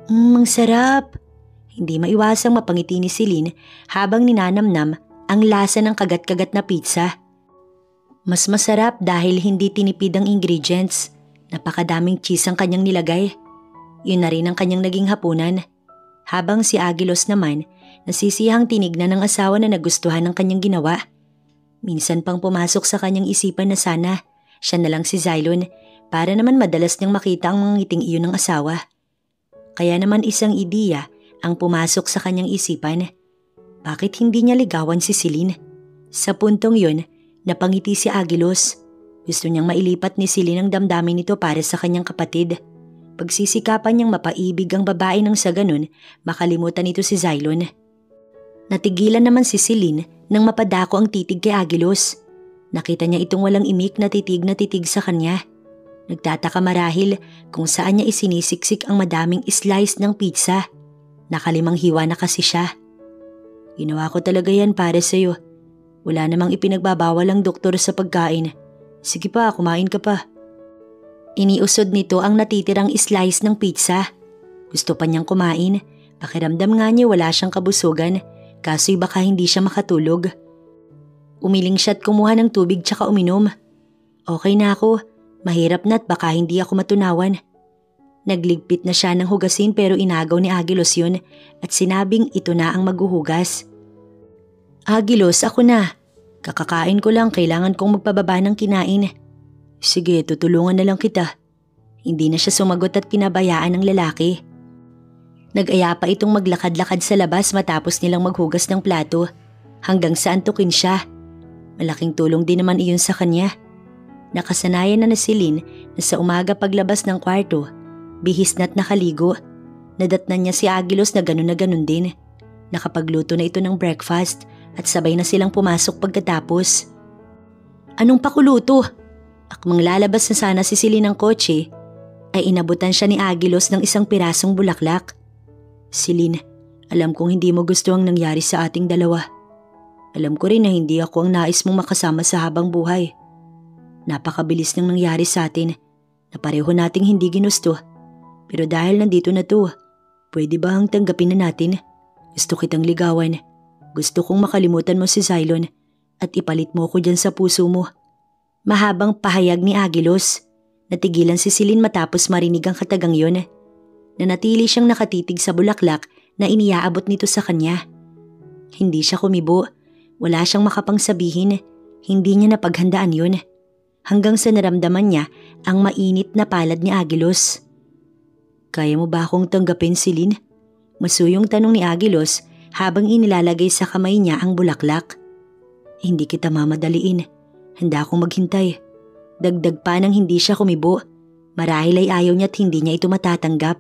Ang sarap! Hindi maiwasang mapangiti ni Celine habang ninanamnam ang lasa ng kagat-kagat na pizza. Mas masarap dahil hindi tinipid ang ingredients. Napakadaming cheese ang kanyang nilagay. Yun na rin ang kanyang naging hapunan. Habang si Aguilos naman, nasisihang tinignan ng asawa na nagustuhan ng kanyang ginawa. Minsan pang pumasok sa kanyang isipan na sana siya na lang si Xylon para naman madalas niyang makita ang mga ngiting iyon ng asawa. Kaya naman isang ideya ang pumasok sa kanyang isipan. Bakit hindi niya ligawan si Celine? Sa puntong yun, napangiti si Aguilos. Gusto niyang mailipat ni Celine ang damdamin nito para sa kanyang kapatid. Pagsisikapan niyang mapaibig ang babae nang sa ganun, makalimutan nito si Xylon. Natigilan naman si Celine nang mapadako ang titig kay Aguilos. Nakita niya itong walang imik na titig sa kanya. Nagtataka marahil kung saan niya isinisiksik ang madaming slice ng pizza. Nakalimang hiwa na kasi siya. Ginawa ko talaga yan para sa'yo. Wala namang ipinagbabawal ang doktor sa pagkain. Sige pa, kumain ka pa. Iniusod nito ang natitirang slice ng pizza. Gusto pa niyang kumain. Pakiramdam nga niya wala siyang kabusugan. Kaso'y baka hindi siya makatulog. Umiling siya at kumuha ng tubig tsaka uminom. Okay na ako. Mahirap na at baka hindi ako matunawan. Nagligpit na siya ng hugasin pero inagaw ni Aguilos yun at sinabing ito na ang maghuhugas. Aguilos, ako na. Kakakain ko lang, kailangan kong magpababa ng kinain. Sige, tutulungan na lang kita. Hindi na siya sumagot at pinabayaan ng lalaki. Nag-aya pa itong maglakad-lakad sa labas matapos nilang maghugas ng plato hanggang sa antukin siya. Malaking tulong din naman iyon sa kanya. Nakasanayan na Celine na sa umaga paglabas ng kwarto, bihis na't nakaligo. Nadatnan niya si Aguilos na ganun din. Nakapagluto na ito ng breakfast at sabay na silang pumasok pagkatapos. Anong pakuluto? Akmang lalabas na sana si Celine ng kotse, ay inabutan siya ni Aguilos ng isang pirasong bulaklak. Celine, alam kong hindi mo gusto ang nangyari sa ating dalawa. Alam ko rin na hindi ako ang nais mong makasama sa habang buhay. Napakabilis nang nangyari sa atin na pareho nating hindi ginusto. Pero dahil nandito na to, pwede ba ang tanggapin na natin? Gusto kitang ligawan. Gusto kong makalimutan mo si Xylon at ipalit mo ko dyan sa puso mo. Mahabang pahayag ni Agilos. Natigilan si Celine matapos marinig ang katagang yun. Nanatili siyang nakatitig sa bulaklak na iniaabot nito sa kanya. Hindi siya kumibo. Wala siyang makapang sabihin. Hindi niya napaghandaan yun. Hanggang sa naramdaman niya ang mainit na palad ni Agilos. Kaya mo ba akong tanggapin, Celine? Masuyong tanong ni Agilos habang inilalagay sa kamay niya ang bulaklak. Hindi kita mamadaliin. Handa akong maghintay. Dagdag pa nang hindi siya kumibo. Marahil ay ayaw niya at hindi niya ito matatanggap.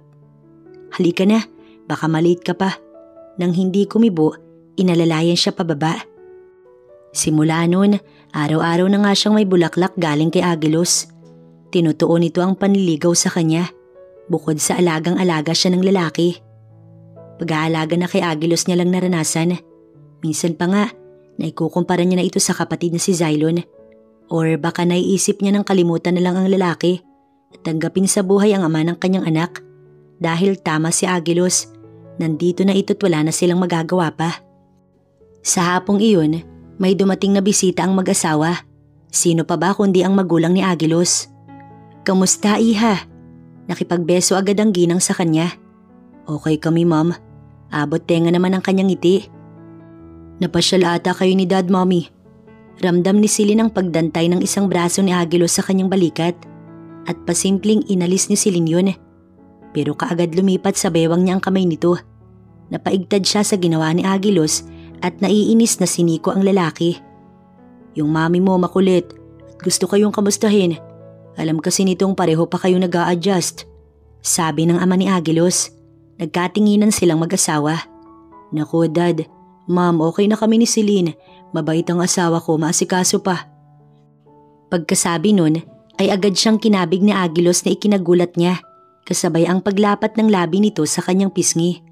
Halika na, baka malate ka pa. Nang hindi kumibo, inalalayan siya pababa. Simula noon, araw-araw na nga siyang may bulaklak galing kay Agilos. Tinutuon nito ang panliligaw sa kanya. Bukod sa alagang-alaga siya ng lalaki. Pag-aalaga na kay Agilos niya lang naranasan. Minsan pa nga, naikukumpara niya na ito sa kapatid na si Xylon. Or baka naiisip niya ng kalimutan na lang ang lalaki at tanggapin sa buhay ang ama ng kanyang anak. Dahil tama si Agilos, nandito na ito't wala na silang magagawa pa. Sa hapong iyon, may dumating na bisita ang mag-asawa. Sino pa ba kundi ang magulang ni Agilos? Kamusta, iha? Nakipagbeso agad ang ginang sa kanya. Okay kami, ma'am. Abot tenga naman ang kanyang ngiti. Napasyal ata kayo ni Dad, Mommy. Ramdam ni Celine ang pagdantay ng isang braso ni Agilos sa kanyang balikat at pasimpleng inalis ni Celine yun. Pero kaagad lumipat sa bewang niya ang kamay nito. Napaigtad siya sa ginawa ni Agilos at naiinis na siniko ang lalaki. Yung mami mo makulit at gusto kayong kamustahin. Alam kasi nitong pareho pa kayo nag-a-adjust. Sabi ng ama ni Agilos. Nagkatinginan silang mag-asawa. Naku, Dad. Ma'am, okay na kami ni Celine. Mabait ang asawa ko, maasikaso pa. Pagkasabi nun, ay agad siyang kinabig ni Agilos na ikinagulat niya. Kasabay ang paglapat ng labi nito sa kanyang pisngi.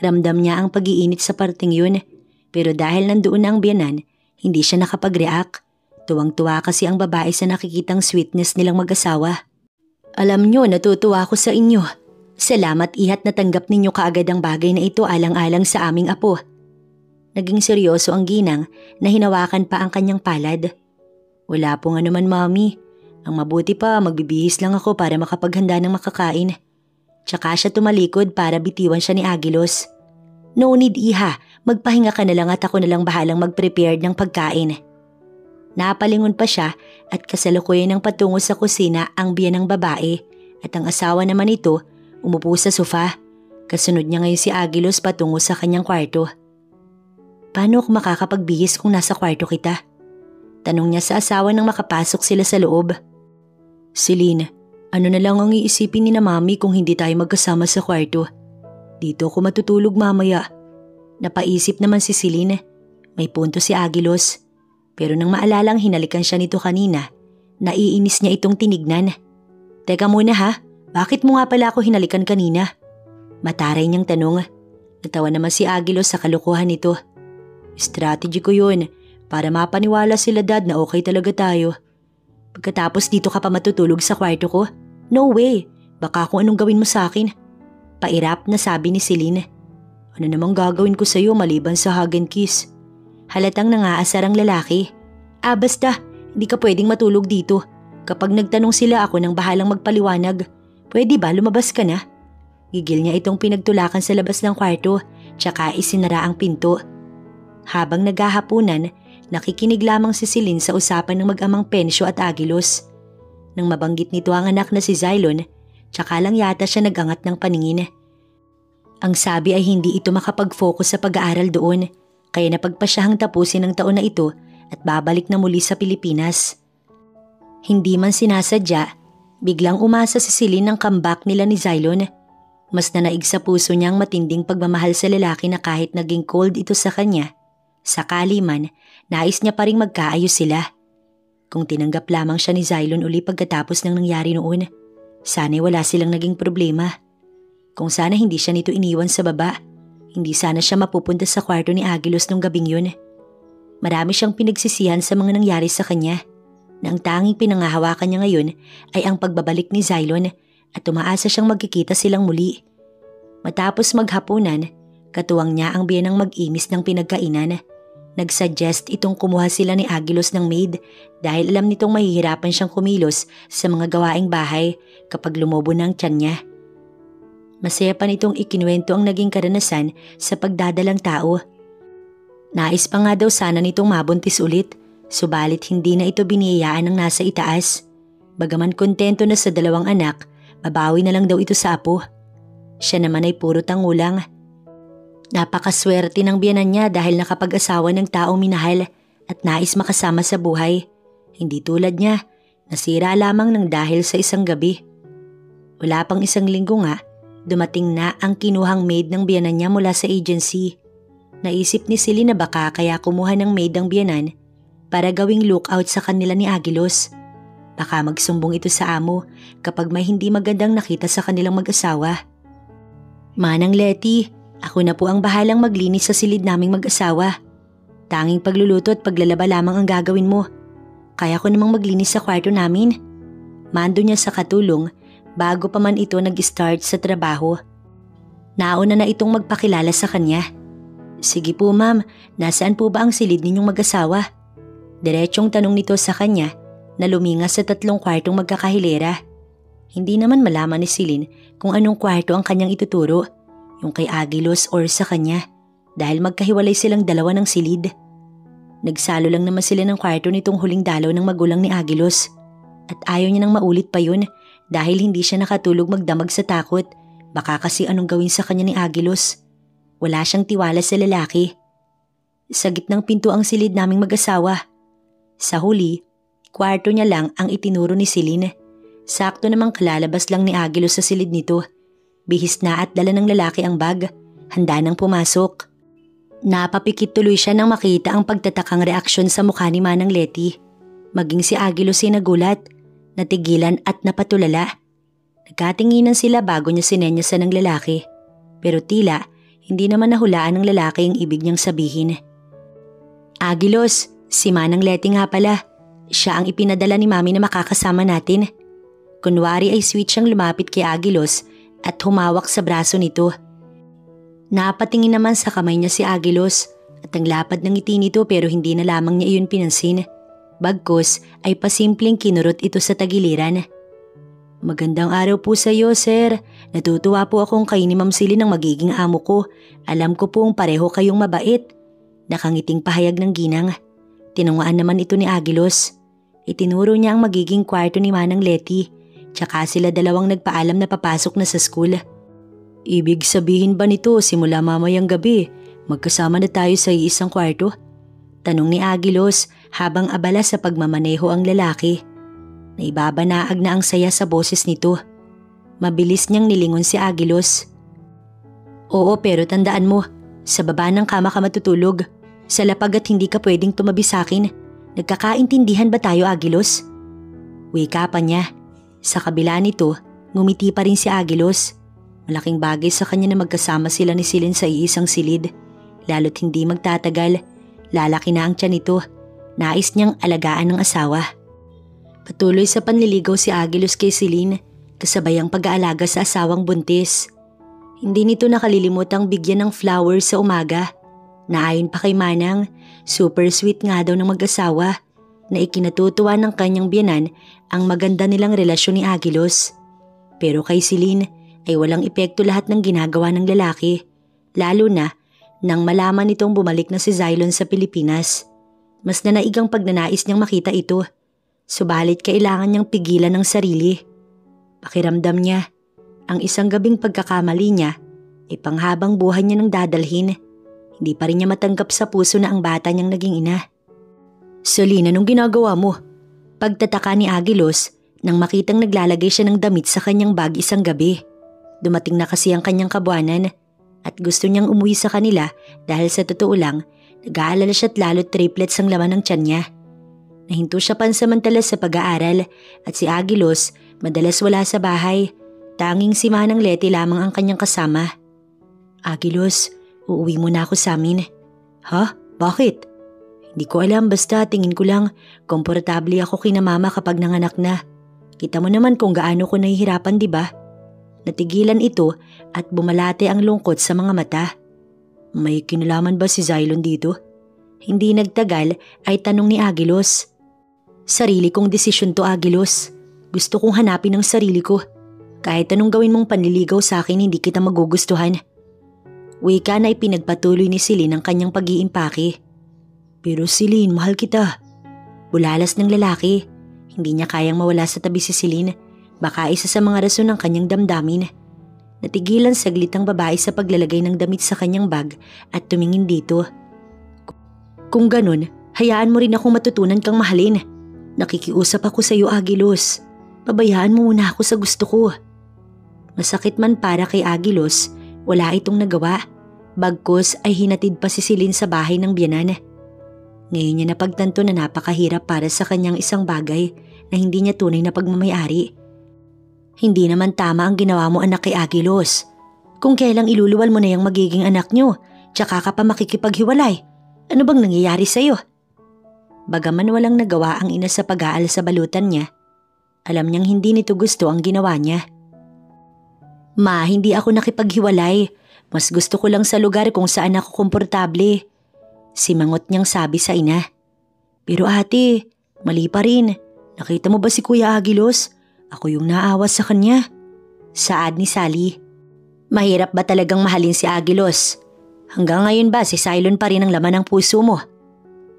Ramdam niya ang pag-iinit sa parting yun. Pero dahil nandoon na ang biyanan, hindi siya nakapag-react. Tuwang-tuwa kasi ang babae sa nakikitang sweetness nilang mag-asawa. Alam niyo, natutuwa ako sa inyo. Salamat ihat na tanggap ninyo kaagad ang bagay na ito alang-alang sa aming apo. Naging seryoso ang ginang na hinawakan pa ang kanyang palad. Wala pong anuman, Mami. Ang mabuti pa, magbibihis lang ako para makapaghanda ng makakain. Tsaka siya tumalikod para bitiwan siya ni Agilos. No need, iha. Magpahinga ka na lang at ako na lang bahalang mag-prepare ng pagkain. Napalingon pa siya at kasalukuyan ng patungo sa kusina ang biyanang babae at ang asawa naman ito umupo sa sofa. Kasunod niya ngayon si Agilos patungo sa kanyang kwarto. Paano ako makakapagbihis kung nasa kwarto kita? Tanong niya sa asawa nang makapasok sila sa loob. Celine, ano na lang ang iisipin ni na Mami kung hindi tayo magkasama sa kwarto? Dito ako matutulog mamaya. Napaisip naman si Celine. May punto si Agilos. Pero nang maalalang hinalikan siya nito kanina, naiinis niya itong tinignan. Teka muna ha, bakit mo nga pala ako hinalikan kanina? Mataray niyang tanong. Natawa naman si Agilos sa kalokohan nito. Strategy ko yun, para mapaniwala sila Dad na okay talaga tayo. Pagkatapos dito ka pa matutulog sa kwarto ko? No way, baka kung anong gawin mo sa akin. Pairap na sabi ni Celine. Ano namang gagawin ko sa'yo maliban sa hug and kiss? Halatang nangaasar ang lalaki. Basta, hindi ka pwedeng matulog dito. Kapag nagtanong sila ako nang bahalang magpaliwanag, pwede ba lumabas ka na? Gigil niya itong pinagtulakan sa labas ng kwarto, tsaka isinara ang pinto. Habang naghahapunan, nakikinig lamang si Celine sa usapan ng mag-amang Pensyo at Agilos. Nang mabanggit nito ang anak na si Xylon, tsaka lang yata siya nagangat ng paningin. Ang sabi ay hindi ito makapag-focus sa pag-aaral doon, kaya napagpasyahang tapusin ang taon na ito at babalik na muli sa Pilipinas. Hindi man sinasadya, biglang umasa si Celine ng comeback nila ni Xylon. Mas nanaig sa puso niya ang matinding pagmamahal sa lalaki na kahit naging cold ito sa kanya. Sakali man, nais niya pa ring magkaayos sila. Kung tinanggap lamang siya ni Xylon uli pagkatapos ng nangyari noon, sana'y wala silang naging problema. Kung sana hindi siya nito iniwan sa baba, hindi sana siya mapupunta sa kwarto ni Agilos nung gabing yun. Marami siyang pinagsisihan sa mga nangyari sa kanya, na ang tanging pinangahawakan niya ngayon ay ang pagbabalik ni Xylon at umaasa siyang magkikita silang muli. Matapos maghapunan, katuwang niya ang biyanang mag-imis ng pinagkainan. Nagsuggest itong kumuha sila ni Agilos ng maid dahil alam nitong mahihirapan siyang kumilos sa mga gawaing bahay kapag lumobo ng tiyan niya. Masaya pa nitong ikinuwento ang naging karanasan sa pagdadalang tao. Nais pa nga daw sana nitong mabuntis ulit, subalit hindi na ito biniyayaan ng nasa itaas. Bagaman kontento na sa 2 anak, babawi na lang daw ito sa apo. Siya naman ay puro tangulang. Napakaswerte ng biyanan niya dahil nakapag-asawa ng taong minahal at nais makasama sa buhay. Hindi tulad niya, nasira lamang ng dahil sa isang gabi. Wala pang 1 linggo nga, dumating na ang kinuhang maid ng biyanan niya mula sa agency. Naisip ni Celine na baka kaya kumuha ng maid ang biyanan para gawing lookout sa kanila ni Agilos. Baka magsumbong ito sa amo kapag may hindi magandang nakita sa kanilang mag-asawa. Manang Letty, ako na po ang bahalang maglinis sa silid naming mag-asawa. Tanging pagluluto at paglalaba lamang ang gagawin mo. Kaya ko namang maglinis sa kwarto namin. Mando niya sa katulong bago pa man ito nag-start sa trabaho. Nauna na itong magpakilala sa kanya. Sige po ma'am, nasaan po ba ang silid ninyong mag-asawa? Diretsong tanong nito sa kanya na lumingas sa 3 kwartong magkakahilera. Hindi naman malaman ni Celine kung anong kwarto ang kanyang ituturo, yung kay Agilos or sa kanya, dahil magkahiwalay silang 2 ng silid. Nagsalo lang naman sila ng kwarto nitong huling dalaw ng magulang ni Agilos at ayaw niya nang maulit pa yun dahil hindi siya nakatulog magdamag sa takot, baka kasi anong gawin sa kanya ni Agilos. Wala siyang tiwala sa lalaki. Sa gitnang pinto ang silid naming mag-asawa. Sa huli, kwarto niya lang ang itinuro ni Celine. Sakto namang kalalabas lang ni Agilos sa silid nito. Bihis na at dala ng lalaki ang bag. Handa nang pumasok. Napapikit tuloy siya nang makita ang pagtatakang reaksyon sa mukha ni Manang Letty. Maging si Agilos ay nagulat, natigilan at napatulala. Nagkatinginan sila bago niya sinenyasan ng lalaki. Pero tila, hindi naman nahulaan ng lalaki ang ibig niyang sabihin. Agilos, si Manang Letty nga pala. Siya ang ipinadala ni Mami na makakasama natin. Kunwari ay sweet siyang lumapit kay Agilos at humawak sa braso nito. Napatingin naman sa kamay niya si Agilos at ang lapad ng ngiti nito pero hindi na lamang niya iyon pinansin. Bagkus ay pasimpleng kinurot ito sa tagiliran. Magandang araw po sa iyo, sir. Natutuwa po akong kayo ni Ma'am Celine ang magiging amo ko. Alam ko pong pareho kayong mabait. Nakangiting pahayag ng ginang. Tinungaan naman ito ni Agilos. Itinuro niya ang magiging kwarto ni Manang Letty. Tsaka sila 2 nagpaalam na papasok na sa school. Ibig sabihin ba nito simula mamayang gabi, magkasama na tayo sa isang kwarto? Tanong ni Agilos habang abala sa pagmamaneho ang lalaki. Naibabanaag na ang saya sa boses nito. Mabilis niyang nilingon si Agilos. Oo, pero tandaan mo, sa baba ng kama ka matutulog. Sa lapag at hindi ka pwedeng tumabi sa akin. Nagkakaintindihan ba tayo, Agilos? Wika pa niya. Sa kabila nito, ngumiti pa rin si Agilos. Malaking bagay sa kanya na magkasama sila ni Celine sa iisang silid. Lalo't hindi magtatagal, lalaki na ang tiyan nito. Nais niyang alagaan ng asawa. Patuloy sa panliligaw si Agilos kay Celine, kasabay ang pag-aalaga sa asawang buntis. Hindi nito nakalilimutang bigyan ng flowers sa umaga. Naayon pa kay Manang, super sweet nga daw ng mag-asawa na ikinatutuwa ng kanyang biyanan ang maganda nilang relasyon ni Agilos. Pero kay Celine ay walang epekto lahat ng ginagawa ng lalaki, lalo na nang malaman nitong bumalik na si Xylon sa Pilipinas. Mas nanaigang pagnanais niyang makita ito, subalit kailangan niyang pigilan ng sarili. Pakiramdam niya, ang isang gabing pagkakamali niya ay panghabang buhay niya nang dadalhin. Hindi pa rin niya matanggap sa puso na ang bata niyang naging ina. Celine, anong ginagawa mo? Pagtataka ni Agilos nang makitang naglalagay siya ng damit sa kanyang bag isang gabi. Dumating na kasi ang kanyang kabuanan at gusto niyang umuwi sa kanila dahil sa totoo lang, nag-aalala siya at lalo't triplets ang laman ng tiyan niya. Nahinto siya pansamantala sa pag-aaral at si Agilos madalas wala sa bahay. Tanging si Manang Letty lamang ang kanyang kasama. Agilos, uuwi muna ako sa amin. Ha? Bakit? Hindi ko alam, basta tingin ko lang komportable ako kina mama kapag nanganak na. Kita mo naman kung gaano ko nahihirapan, di ba? Natigilan ito at bumalate ang lungkot sa mga mata. May kinalaman ba si Xylon dito? Hindi nagtagal ay tanong ni Agilos. Sarili kong desisyon to, Agilos. Gusto kong hanapin ang sarili ko. Kahit anong gawin mong panliligaw sa akin, hindi kita magugustuhan. Wika na ipinagpatuloy ni Celine ang kanyang pag-iimpake. Pero Celine, mahal kita. Bulalas ng lalaki. Hindi niya kayang mawala sa tabi si Celine. Baka isa sa mga rason ng kanyang damdamin. Natigilan saglit ang babae sa paglalagay ng damit sa kanyang bag at tumingin dito. Kung ganun, hayaan mo rin akong matutunan kang mahalin. Nakikiusap ako sa iyo, Agilos. Pabayaan mo muna ako sa gusto ko. Masakit man para kay Agilos, wala itong nagawa. Bagkus ay hinatid pa si Celine sa bahay ng biyanan. Ngayon niya napagtanto na napakahirap para sa kanyang isang bagay na hindi niya tunay na pagmamayari. Hindi naman tama ang ginawa mo, anak, kay Agilos. Kung kailang iluluwal mo na yung magiging anak niyo, tsaka ka pa makikipaghiwalay. Ano bang nangyayari sa'yo? Bagaman walang nagawa ang ina sa pag-aal sa balutan niya, alam niyang hindi nito gusto ang ginawa niya. Ma, hindi ako nakipaghiwalay. Mas gusto ko lang sa lugar kung saan ako komportable. Simangot niyang sabi sa ina. Pero ate, mali pa rin. Nakita mo ba si Kuya Agilos? Ako yung naawa sa kanya. Saad ni Sally. Mahirap ba talagang mahalin si Agilos? Hanggang ngayon ba si Cylon pa rin ang laman ng puso mo?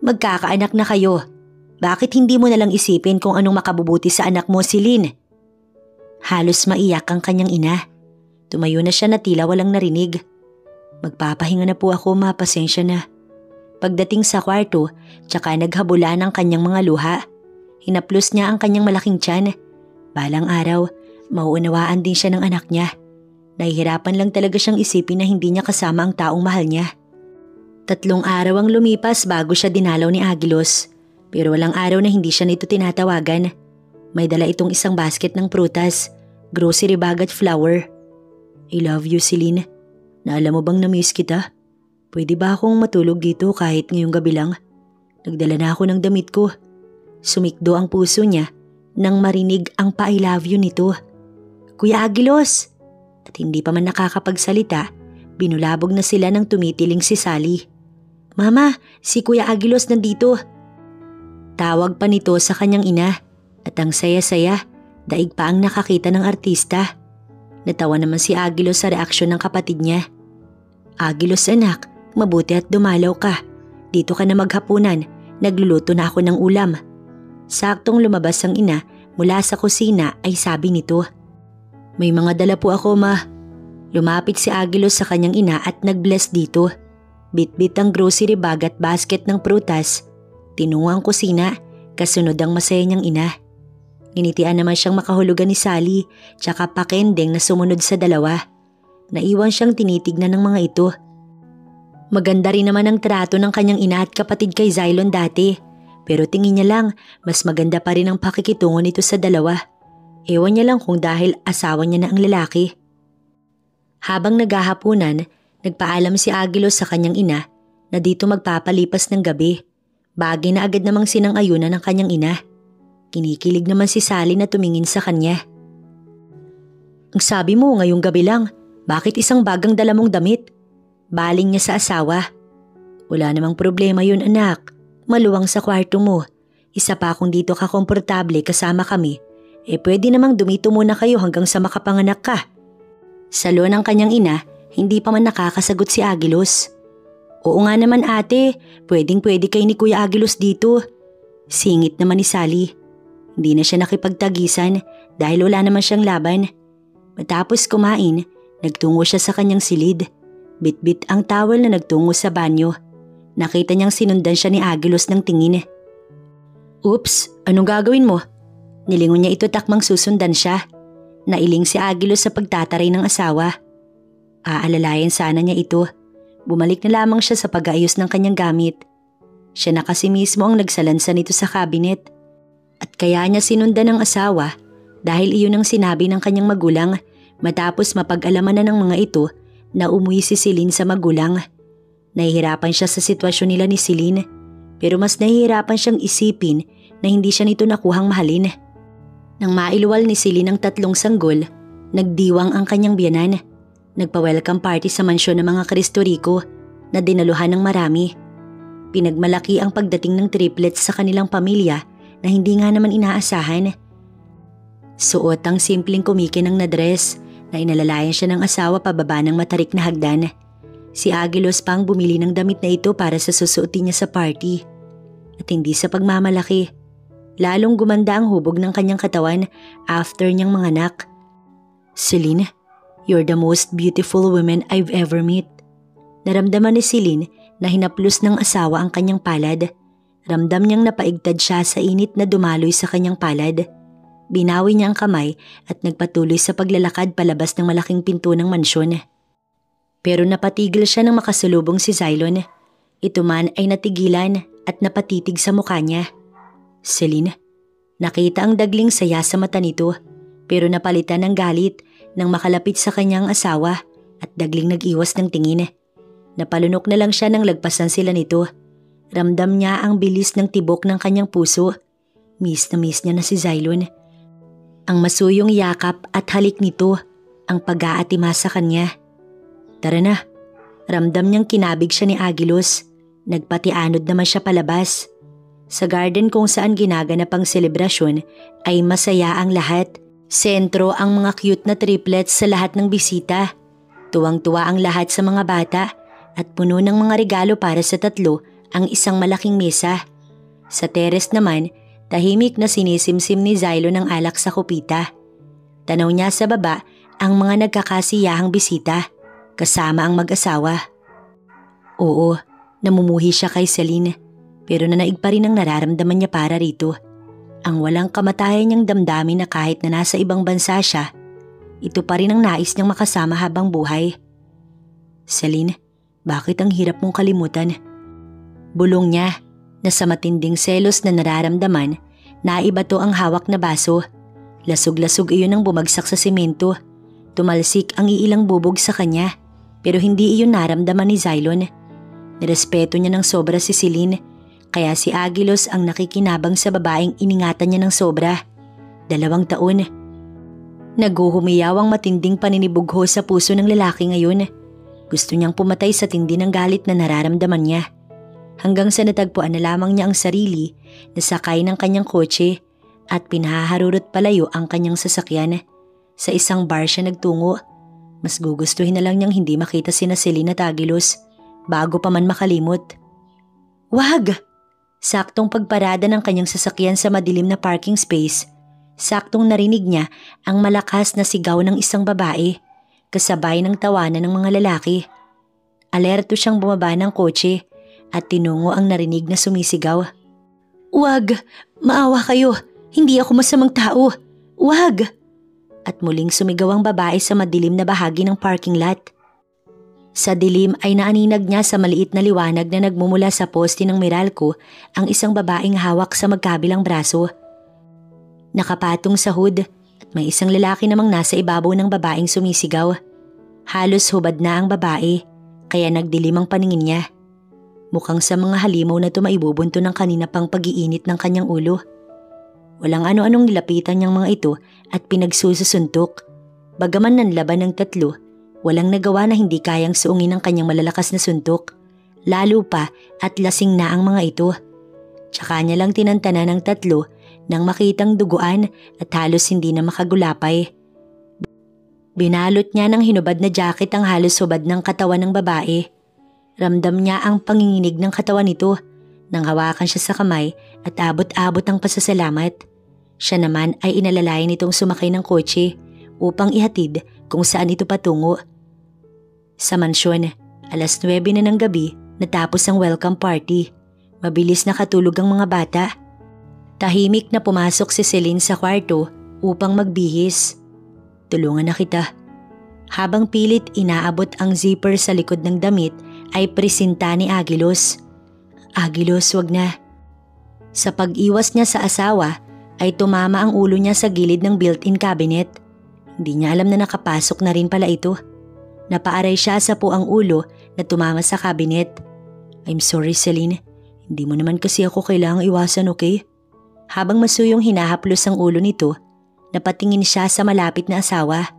Magkakaanak na kayo. Bakit hindi mo nalang isipin kung anong makabubuti sa anak mo, Celine? Halos maiyak ang kanyang ina. Tumayo na siya na tila walang narinig. Magpapahinga na po ako, ma, pasensya na. Pagdating sa kwarto, tsaka naghabula ng kanyang mga luha. Hinaplos niya ang kanyang malaking tiyan. Balang araw, mauunawaan din siya ng anak niya. Nahihirapan lang talaga siyang isipin na hindi niya kasama ang taong mahal niya. 3 araw ang lumipas bago siya dinalaw ni Agilos. Pero walang araw na hindi siya nito tinatawagan. May dala itong isang basket ng prutas, grocery bag at flour. I love you, Celine. Naalam mo bang na-miss kita? Pwede ba akong matulog dito kahit ngayong gabi lang? Nagdala na ako ng damit ko. Sumikdo ang puso niya nang marinig ang pa-I love you nito. Kuya Agilos! At hindi pa man nakakapagsalita, binulabog na sila nang tumitiling si Sally. Mama, si Kuya Agilos nandito. Tawag pa nito sa kanyang ina at ang saya-saya, daig pa ang nakakita ng artista. Natawa naman si Agilos sa reaksyon ng kapatid niya. Agilos anak, mabuti at dumalaw ka. Dito ka na maghapunan, nagluluto na ako ng ulam. Saktong lumabas ang ina mula sa kusina ay sabi nito. May mga dala po ako, ma. Lumapit si Agilos sa kanyang ina at nag-bless dito. Bit-bit ang grocery bag at basket ng prutas. Tinungo ang kusina, kasunod ang masaya niyang ina. Ginitian naman siyang makahulugan ni Sally, tsaka pakendeng na sumunod sa dalawa. Naiwan siyang tinitignan ng mga ito. Maganda rin naman ang trato ng kanyang ina at kapatid kay Cylon dati. Pero tingin niya lang, mas maganda pa rin ang pakikitungo nito sa dalawa. Ewan niya lang kung dahil asawa niya na ang lalaki. Habang naghahapunan, nagpaalam si Agilos sa kanyang ina na dito magpapalipas ng gabi. Bagay na agad namang sinang-ayunan ng kanyang ina. Kinikilig naman si Sally na tumingin sa kanya. Ang sabi mo ngayong gabi lang, bakit isang bagang dala mong damit? Baling niya sa asawa. Wala namang problema yun, anak. Maluwang sa kwarto mo. Isa pa kung dito ka komportable kasama kami, pwede namang dumito muna kayo hanggang sa makapanganak ka. Salo ng kanyang ina, hindi pa man nakakasagot si Agilos. Oo nga naman ate, pwedeng-pwede kayo ni Kuya Agilos dito. Singit naman ni Sally. Hindi na siya nakipagtagisan dahil wala naman siyang laban. Matapos kumain, nagtungo siya sa kanyang silid. Bit-bit ang towel na nagtungo sa banyo. Nakita niyang sinundan siya ni Agilos ng tingin. Oops, anong gagawin mo? Nilingon niya ito takmang susundan siya. Nailing si Agilos sa pagtataray ng asawa. Aalalayan sana niya ito. Bumalik na lamang siya sa pag-aayos ng kanyang gamit. Siya na kasi mismo ang nagsalansa nito sa cabinet. At kaya niya sinundan ng asawa dahil iyon ang sinabi ng kanyang magulang matapos mapag-alaman na ng mga ito na umuwi si Celine sa magulang. Nahihirapan siya sa sitwasyon nila ni Celine pero mas nahihirapan siyang isipin na hindi siya nito nakuhang mahalin. Nang mailuwal ni Celine ang 3 sanggol, nagdiwang ang kanyang biyanan. Nagpa-welcome party sa mansyon ng mga Cristo Rico na dinaluhan ng marami. Pinagmalaki ang pagdating ng triplets sa kanilang pamilya na hindi nga naman inaasahan. Suot ang simpleng kumikinang na dress na inalalayan siya ng asawa pababa ng matarik na hagdan. Si Aguilos pang bumili ng damit na ito para sa susuotin niya sa party. At hindi sa pagmamalaki, lalong gumanda ang hubog ng kanyang katawan after niyang manganak. Celine, you're the most beautiful woman I've ever met. Naramdaman ni Celine na hinaplos ng asawa ang kanyang palad. Ramdam niyang napaigtad siya sa init na dumaloy sa kanyang palad. Binawi niya ang kamay at nagpatuloy sa paglalakad palabas ng malaking pinto ng mansyon. Pero napatigil siya nang makasalubong si Xylon. Ito man ay natigilan at napatitig sa mukha niya. Celine, nakita ang dagling saya sa mata nito pero napalitan ng galit nang makalapit sa kanyang asawa at dagling nag-iwas ng tingin. Napalunok na lang siya nang lagpasan sila nito. Ramdam niya ang bilis ng tibok ng kanyang puso. Miss na miss niya na si Xylon. Ang masuyong yakap at halik nito ang pag-aatima sa kanya. Tara na. Ramdam niyang kinabig siya ni Aguilos. Nagpatianod naman siya palabas. Sa garden kung saan ginaganap ang selebrasyon ay masaya ang lahat. Sentro ang mga cute na triplets sa lahat ng bisita. Tuwang-tuwa ang lahat sa mga bata at puno ng mga regalo para sa tatlo ang isang malaking mesa. Sa teres naman, tahimik na sinisimsim ni Xylon ng alak sa kupita. Tanaw niya sa baba ang mga nagkakasiyahang bisita, kasama ang mag-asawa. Oo, namumuhi siya kay Celine, pero nanaig pa rin ang nararamdaman niya para rito. Ang walang kamatayan niyang damdamin na kahit na nasa ibang bansa siya, ito pa rin ang nais niyang makasama habang buhay. Celine, bakit ang hirap mong kalimutan? Bulong niya. Na sa matinding selos na nararamdaman, naibato ang hawak na baso. Lasog-lasog iyon ang bumagsak sa semento. Tumalsik ang iilang bubog sa kanya, pero hindi iyon naramdaman ni Xylon. Nirespeto niya ng sobra si Celine, kaya si Aguilos ang nakikinabang sa babaeng iningatan niya ng sobra. 2 taon. Naguhumiyaw ang matinding paninibugho sa puso ng lalaki ngayon. Gusto niyang pumatay sa tindi ng galit na nararamdaman niya. Hanggang sa natagpuan na lamang niya ang sarili na sakay ng kanyang kotse at pinahaharurot palayo ang kanyang sasakyan. Sa isang bar siya nagtungo. Mas gugustuhin na lang niyang hindi makita sina Celine at Aguilos bago pa man makalimot. Wag! Saktong pagparada ng kanyang sasakyan sa madilim na parking space, saktong narinig niya ang malakas na sigaw ng isang babae kasabay ng tawanan ng mga lalaki. Alerto siyang bumaba ng kotse at tinungo ang narinig na sumisigaw. Wag! Maawa kayo! Hindi ako masamang tao! Wag! At muling sumigaw ang babae sa madilim na bahagi ng parking lot. Sa dilim ay naaninag niya sa maliit na liwanag na nagmumula sa poste ng Meralco ang isang babaeng hawak sa magkabilang braso. Nakapatong sa hood at may isang lalaki namang nasa ibabaw ng babaeng sumisigaw. Halos hubad na ang babae kaya nagdilim ang paningin niya. Mukhang sa mga halimaw na tumaibubunto ng kanina pang pag-iinit ng kanyang ulo. Walang ano-anong nilapitan niyang mga ito at pinagsususuntok. Bagaman nanlaban ng tatlo, walang nagawa na hindi kayang suungin ng kanyang malalakas na suntok. Lalo pa at lasing na ang mga ito. Tsaka niya lang tinantana ng tatlo nang makitang duguan at halos hindi na makagulapay. Binalot niya ng hinubad na jacket ang halos hubad ng katawan ng babae. Ramdam niya ang panginginig ng katawan nito nang hawakan siya sa kamay at abot-abot ang pasasalamat. Siya naman ay inalalayan nitong sumakay ng kotse upang ihatid kung saan ito patungo. Sa mansyon, 9:00 na ng gabi natapos ang welcome party. Mabilis nakatulog ang mga bata. Tahimik na pumasok si Celine sa kwarto upang magbihis. Tulungan na kita. Habang pilit inaabot ang zipper sa likod ng damit ay presinta ni Aguilos. Aguilos, wag na. Sa pag-iwas niya sa asawa ay tumama ang ulo niya sa gilid ng built-in cabinet. Hindi niya alam na nakapasok na rin pala ito. Napaaray siya sa puang ulo na tumama sa cabinet. I'm sorry, Celine. Hindi mo naman kasi ako kailangang iwasan, okay? Habang masuyong hinahaplos ang ulo nito, napatingin siya sa malapit na asawa.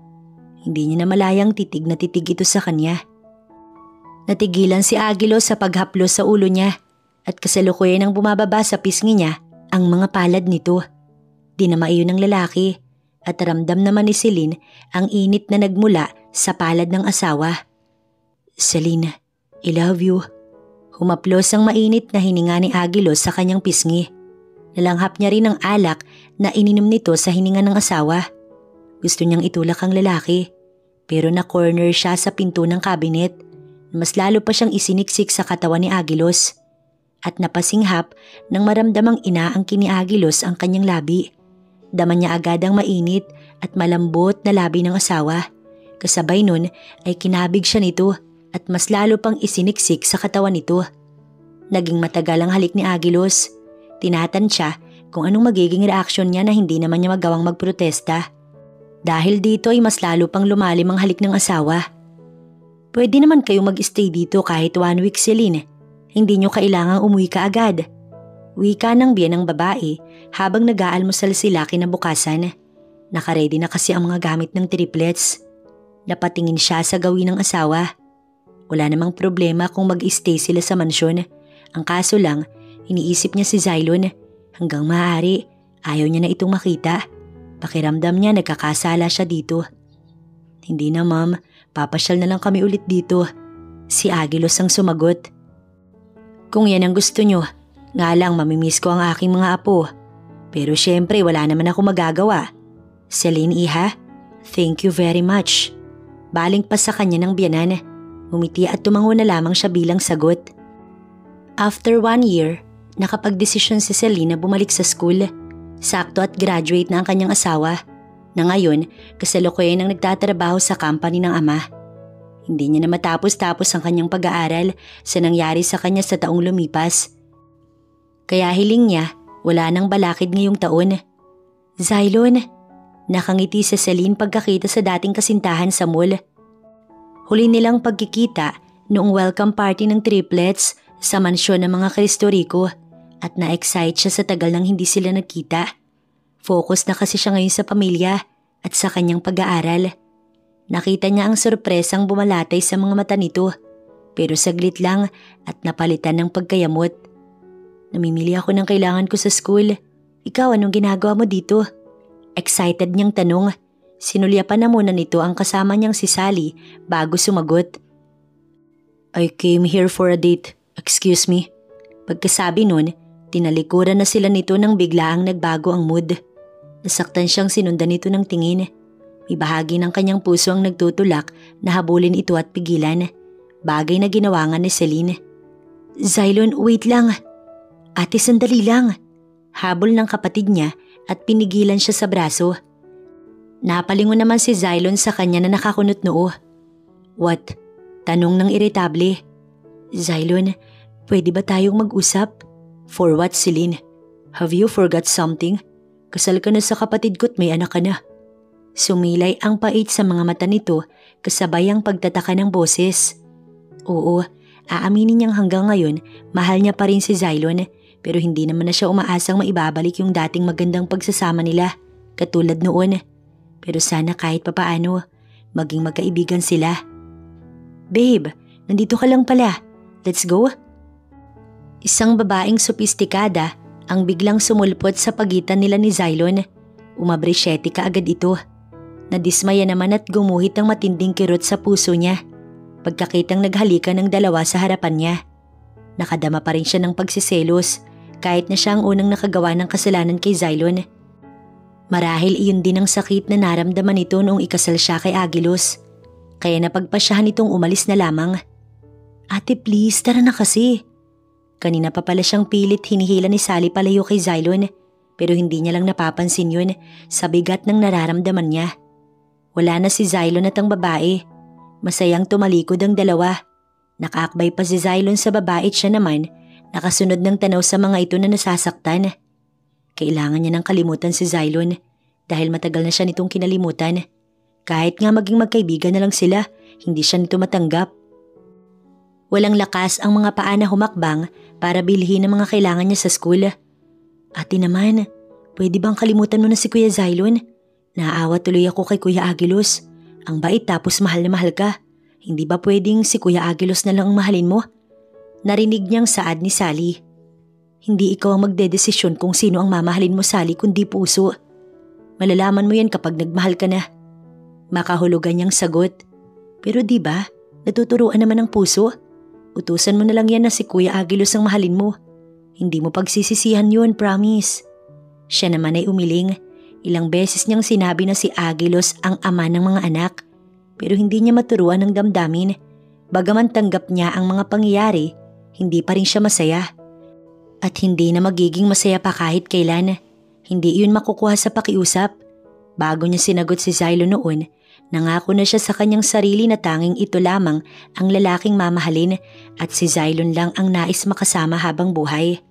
Hindi niya na malayang titig na titig ito sa kanya. Natigilan si Aguilos sa paghaplos sa ulo niya. at kasalukuyan ang bumababa sa pisngi niya ang mga palad nito. Dinama iyon ng lalaki at ramdam naman ni Celine ang init na nagmula sa palad ng asawa. "Celine, I love you." Humaplos ang mainit na hininga ni Aguilos sa kanyang pisngi. Nalanghap niya rin ang alak na ininom nito sa hininga ng asawa. Gusto niyang itulak ang lalaki, pero na-corner siya sa pinto ng cabinet. Mas lalo pa siyang isiniksik sa katawan ni Aguilos. At napasinghap nang maramdamang inaangkin ni Aguilos ang kanyang labi. Dama niya agad ang mainit at malambot na labi ng asawa. Kasabay nun ay kinabig siya nito at mas lalo pang isiniksik sa katawan nito. Naging matagal ang halik ni Aguilos. Tinatansya kung anong magiging reaksyon niya na hindi naman niya magawang magprotesta. Dahil dito ay mas lalo pang lumalim ang halik ng asawa. "Pwede naman kayo mag-stay dito kahit 1 week, Celine. Hindi niyo kailangang umuwi ka agad." Wika ng biyen ng babae habang nag-aalmusal sila kinabukasan. Nakaredy na kasi ang mga gamit ng triplets. Napatingin siya sa gawin ng asawa. Wala namang problema kung mag-stay sila sa mansyon. Ang kaso lang, iniisip niya si Xylon. Hanggang maaari, ayaw niya na itong makita. Pakiramdam niya nagkakasala siya dito. "Hindi na, ma'am. Papasyal na lang kami ulit dito." Si Aguilos ang sumagot. "Kung yan ang gusto niyo, nga lang mamimiss ko ang aking mga apo. Pero syempre wala naman ako magagawa. Celine, iha, thank you very much." Baling pa sa kanya ng biyanan. Umiti at tumango na lamang siya bilang sagot. After 1 year, nakapagdesisyon si Celine na bumalik sa school. Sakto at graduate na ang kanyang asawa, na ngayon kasalukuyan ang nagtatrabaho sa company ng ama. Hindi niya na matapos-tapos ang kanyang pag-aaral sa nangyari sa kanya sa taong lumipas. Kaya hiling niya, wala nang balakid ngayong taon. "Xylon," nakangiti si Celine pagkakita sa dating kasintahan sa mall. Huli nilang pagkikita noong welcome party ng triplets sa mansyon ng mga Cristo Rico at na-excite siya sa tagal nang hindi sila nagkita. Focus na kasi siya ngayon sa pamilya at sa kanyang pag-aaral. Nakita niya ang sorpresang bumalatay sa mga mata nito, pero saglit lang at napalitan ng pagkayamot. "Namimili ako ng kailangan ko sa school. Ikaw, anong ginagawa mo dito?" Excited niyang tanong. Sinulyapan na muna nito ang kasama niyang si Sally bago sumagot. "I came here for a date. Excuse me." Pagkasabi nun, tinalikuran na sila nito nang biglaang nagbago ang mood. Nasaktan siyang sinundan nito ng tingin. May bahagi ng kanyang puso ang nagtutulak na habulin ito at pigilan. Bagay na ginawa nga ni Celine. "Xylon, wait lang." "Ate, sandali lang." Habol ng kapatid niya at pinigilan siya sa braso. Napalingon naman si Xylon sa kanya na nakakunot noo. "What?" Tanong ng iritable. "Xylon, pwede ba tayong mag-usap?" "For what, Celine? Have you forgot something? Kasal ka na sa kapatid ko't may anak ka na." Sumilay ang pait sa mga mata nito kasabay ang pagtataka ng boses. Oo, aaminin niyang hanggang ngayon mahal niya pa rin si Xylon, pero hindi naman na siya umaasang maibabalik yung dating magandang pagsasama nila katulad noon. Pero sana kahit papaano, maging magkaibigan sila. "Babe, nandito ka lang pala. Let's go?" Isang babaeng sopistikada ang biglang sumulpot sa pagitan nila ni Xylon. Umabrisyete ka agad ito. Nadismaya naman at gumuhit ang matinding kirot sa puso niya. Pagkakitang naghalikan ng dalawa sa harapan niya. Nakadama pa rin siya ng pagsiselos kahit na siya ang unang nakagawa ng kasalanan kay Xylon. Marahil iyon din ang sakit na naramdaman nito noong ikasal siya kay Aguilos. Kaya napagpasyahan itong umalis na lamang. "Ate, please, tara na kasi." Kanina pa pala siyang pilit hinihila ni Sally palayo kay Xylon, pero hindi niya lang napapansin yun sa bigat ng nararamdaman niya. Wala na si Xylon at ang babae. Masayang tumalikod ang dalawa. Nakaakbay pa si Xylon sa babae at siya naman nakasunod ng tanaw sa mga ito na nasasaktan. Kailangan niya ng kalimutan si Xylon dahil matagal na siya nitong kinalimutan. Kahit nga maging magkaibigan na lang sila, hindi siya nito matanggap. Walang lakas ang mga paa na humakbang para bilhin ang mga kailangan niya sa school. "Ate naman, pwede bang kalimutan mo na si Kuya Xylon? Naaawa tuloy ako kay Kuya Aguilos. Ang bait tapos mahal na mahal ka. Hindi ba pwedeng si Kuya Aguilos na lang ang mahalin mo?" Narinig niyang saad ni Sally. Hindi ikaw ang magdedesisyon kung sino ang mamahalin mo, Sally, kundi puso. Malalaman mo yan kapag nagmahal ka na. Makahulugan niyang sagot. Pero di ba, natuturuan naman ng puso? Utusan mo na lang yan na si Kuya Aguilos ang mahalin mo. Hindi mo pagsisisihan yun, promise. Siya naman ay umiling. Ilang beses niyang sinabi na si Aguilos ang ama ng mga anak. Pero hindi niya maturuan ng damdamin. Bagaman tanggap niya ang mga pangyayari, hindi pa rin siya masaya. At hindi na magiging masaya pa kahit kailan. Hindi yun makukuha sa pakiusap. Bago niya sinagot si Xylon noon, nangako na siya sa kanyang sarili na tanging ito lamang ang lalaking mamahalin at si Xylon lang ang nais makasama habang buhay.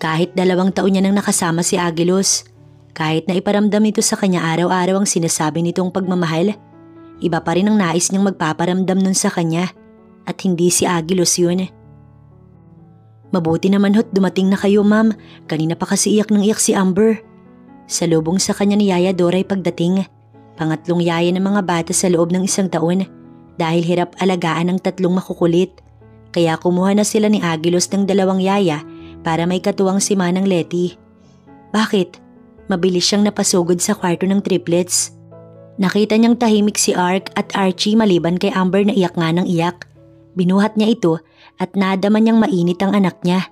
Kahit 2 taon niya nang nakasama si Aguilos, kahit na iparamdam nito sa kanya araw-araw ang sinasabi nitong pagmamahal, iba pa rin ang nais niyang magpaparamdam nun sa kanya at hindi si Aguilos yun. Mabuti naman ho't dumating na kayo, ma'am. Kanina pa kasi iyak ng iyak si Amber. Salubong sa kanya ni Yaya Dora ay pagdating. Pangatlong yaya ng mga bata sa loob ng 1 taon dahil hirap alagaan ng 3 makukulit. Kaya kumuha na sila ni Aguilos ng 2 yaya para may katuwang si Manang Letty. Bakit? Mabilis siyang napasugod sa kwarto ng triplets. Nakita niyang tahimik si Ark at Archie maliban kay Amber na iyak nga ng iyak. Binuhat niya ito at nadama niyang mainit ang anak niya.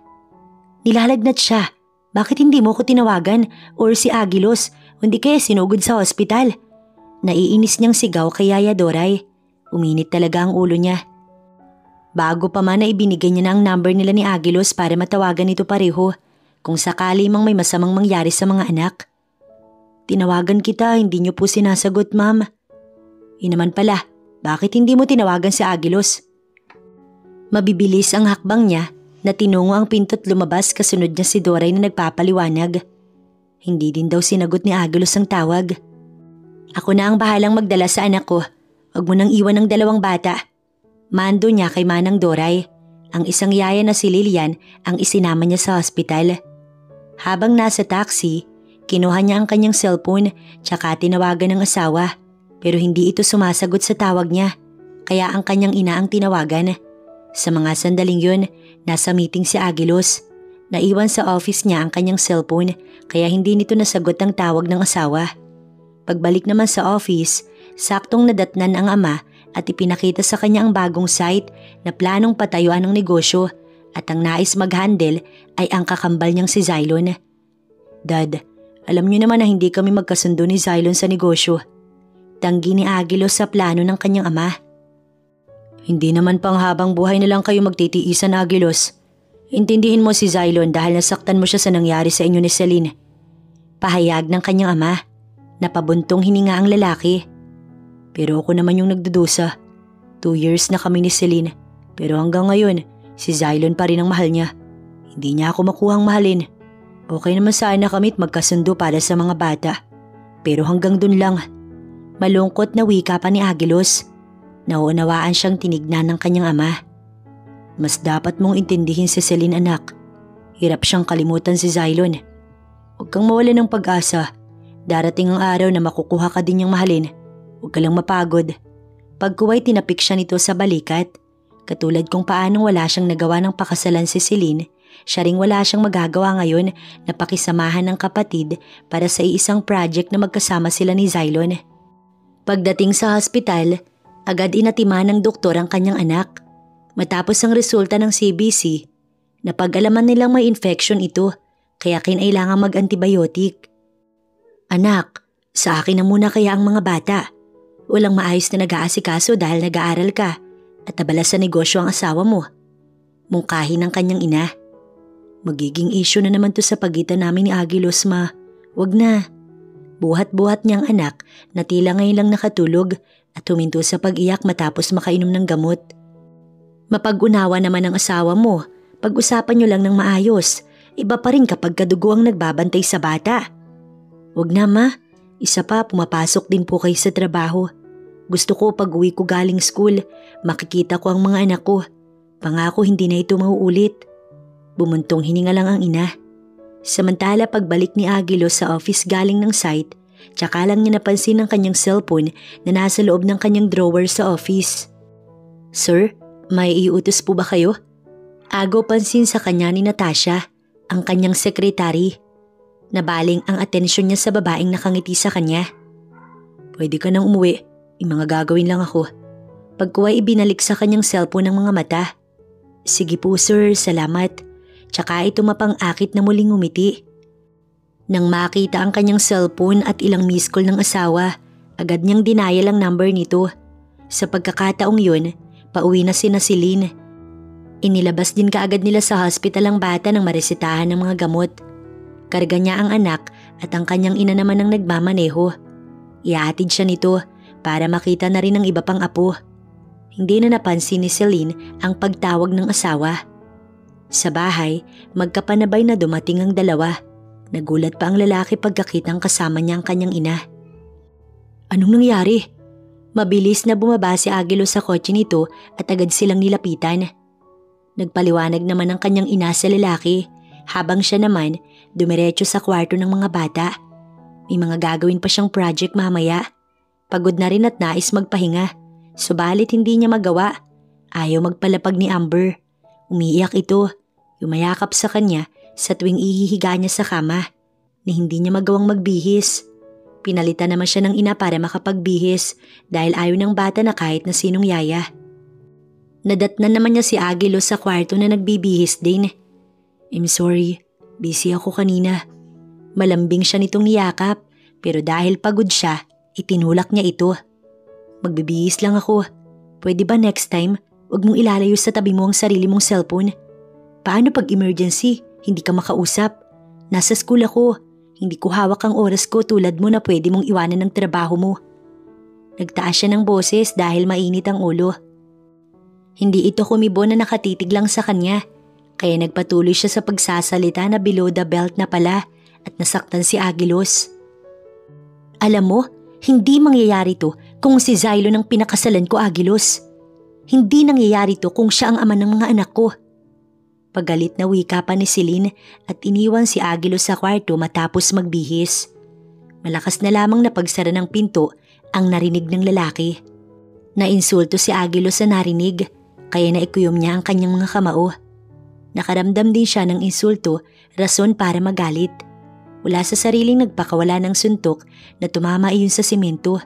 Nilalagnat siya. Bakit hindi mo ko tinawagan or si Aguilos, hindi kaya sinugod sa ospital? Naiinis niyang sigaw kay Yaya Doray. Uminit talaga ang ulo niya. Bago pa man na ibinigay niya na ang number nila ni Aguilos para matawagan ito pareho kung sakali mang may masamang mangyari sa mga anak. Tinawagan kita, hindi niyo po sinasagot, ma'am. Naman pala, bakit hindi mo tinawagan si Aguilos? Mabibilis ang hakbang niya na tinungo ang pinto't lumabas kasunod niya si Doray na nagpapaliwanag. Hindi din daw sinagot ni Aguilos ang tawag. Ako na ang bahalang magdala sa anak ko. Huwag mo nang iwan ng 2 bata. Mando niya kay Manang Doray. Ang isang yaya na si Lilian ang isinama niya sa ospital. Habang nasa taxi, kinuha niya ang kanyang cellphone tsaka tinawagan ng asawa. Pero hindi ito sumasagot sa tawag niya. Kaya ang kanyang ina ang tinawagan. Sa mga sandaling yun, nasa meeting si Aguilos. Naiwan sa office niya ang kanyang cellphone kaya hindi nito nasagot ang tawag ng asawa. Pagbalik naman sa office, saktong nadatnan ang ama at ipinakita sa kanya ang bagong site na planong patayuan ng negosyo at ang nais mag-handle ay ang kakambal niyang si Xylon. Dad, alam niyo naman na hindi kami magkasundo ni Xylon sa negosyo. Tanggi ni Aguilos sa plano ng kanyang ama. Hindi naman pang habang buhay na lang kayo magtitiisan, Aguilos. Intindihin mo si Xylon dahil nasaktan mo siya sa nangyari sa inyo ni Celine. Pahayag ng kanyang ama. Napabuntong hininga ang lalaki. Pero ako naman yung nagdudusa. 2 years na kami ni Celine. Pero hanggang ngayon, si Xylon pa rin ang mahal niya. Hindi niya ako makuhang mahalin. Okay naman sana kami at magkasundo para sa mga bata. Pero hanggang dun lang. Malungkot na wika pa ni Aguilos. Nauunawaan siyang tinignan ng kanyang ama. Mas dapat mong intindihin si Celine, anak. Hirap siyang kalimutan si Xylon. Huwag kang mawala ng pag-asa. Darating ang araw na makukuha ka din niyang mahalin. Huwag ka lang mapagod. Pagkuway tinapik siya nito sa balikat. Katulad kung paanong wala siyang nagawa ng pakasalan si Celine, siya ring wala siyang magagawa ngayon na pakisamahan ng kapatid para sa iisang project na magkasama sila ni Xylon. Pagdating sa hospital, agad inatiman ng doktor ang kanyang anak. Matapos ang resulta ng CBC, napag-alaman nilang may infection ito kaya kinailangan mag-antibiotic. Anak, sa akin na muna kaya ang mga bata. Walang maayos na nag-aasikaso dahil nag-aaral ka at abala sa negosyo ang asawa mo. Mungkahin ng kanyang ina. Magiging issue na naman to sa pagitan namin ni Aguilos, ma. Wag na. Buhat-buhat niyang anak na tila ngayon lang nakatulog at huminto sa pag-iyak matapos makainom ng gamot. Mapag-unawa naman ang asawa mo. Pag-usapan niyo lang ng maayos. Iba pa rin kapag kadugo ang nagbabantay sa bata. Wag na, ma. Isa pa, pumapasok din po kayo sa trabaho. Gusto ko pag-uwi ko galing school, makikita ko ang mga anak ko. Pangako hindi na ito mauulit. Bumuntong hininga lang ang ina. Samantala pagbalik ni Aguilos sa office galing ng site, tsaka lang niya napansin ang kanyang cellphone na nasa loob ng kanyang drawer sa office. Sir, may iutos po ba kayo? Agaw pansin sa kanya ni Natasha. ang kanyang sekretary. Nabaling ang atensyon niya sa babaeng nakangiti sa kanya. Pwede ka nang umuwi, mga gagawin lang ako. Pagkuha ibinalik sa kanyang cellphone ng mga mata. Sige po sir, salamat. Tsaka ito mapang-akit na muling umiti. Nang makita ang kanyang cellphone at ilang missed call ng asawa, agad niyang dinayal ang number nito. Sa pagkakataong yun, pauwi na sina Celine. Inilabas din kaagad nila sa hospital ang bata nang maresetahan ng mga gamot. Karga niya ang anak at ang kanyang ina naman ang nagmamaneho. Ihahatid siya nito para makita na rin ang iba pang apo. Hindi na napansin ni Celine ang pagtawag ng asawa. Sa bahay, magkapanabay na dumating ang dalawa. Nagulat pa ang lalaki pagkakitang kasama niya ang kanyang ina. Anong nangyari? Mabilis na bumaba si Agilo sa kotse nito at agad silang nilapitan. Nagpaliwanag naman ang kanyang ina sa lalaki habang siya naman dumiretso sa kwarto ng mga bata. May mga gagawin pa siyang project mamaya. Pagod na rin at nais magpahinga. Subalit hindi niya magawa. Ayaw magpalapag ni Amber. Umiiyak ito. Yumayakap sa kanya sa tuwing ihihiga niya sa kama na hindi niya magawang magbihis. Pinalitan naman siya ng ina para makapagbihis dahil ayaw ng bata na kahit na sinong yaya. Nadatnan naman niya si Agilo sa kwarto na nagbibihis din. I'm sorry, busy ako kanina. Malambing siya nitong niyakap pero dahil pagod siya, itinulak niya ito. Magbibihis lang ako. Pwede ba next time, wag mong ilalayo sa tabi mo ang sarili mong cellphone? Paano pag emergency, hindi ka makausap? Nasa school ako. Hindi ko hawak ang oras ko tulad mo na pwede mong iwanan ng trabaho mo. Nagtaas siya ng boses dahil mainit ang ulo. Hindi ito kumibo na nakatitig lang sa kanya, kaya nagpatuloy siya sa pagsasalita na below the belt na pala at nasaktan si Agilos. Alam mo, hindi mangyayari to kung si Zylo ang pinakasalan ko, Agilos. Hindi nangyayari to kung siya ang ama ng mga anak ko. Pagalit na wika pa ni Celine at iniwan si Agilos sa kwarto matapos magbihis. Malakas na lamang na pagsara ng pinto ang narinig ng lalaki. Nainsulto si Agilos sa narinig kaya naikuyom niya ang kanyang mga kamao. Nakaramdam din siya ng insulto, rason para magalit. Wala sa sariling nagpakawala ng suntok na tumama iyon sa simento.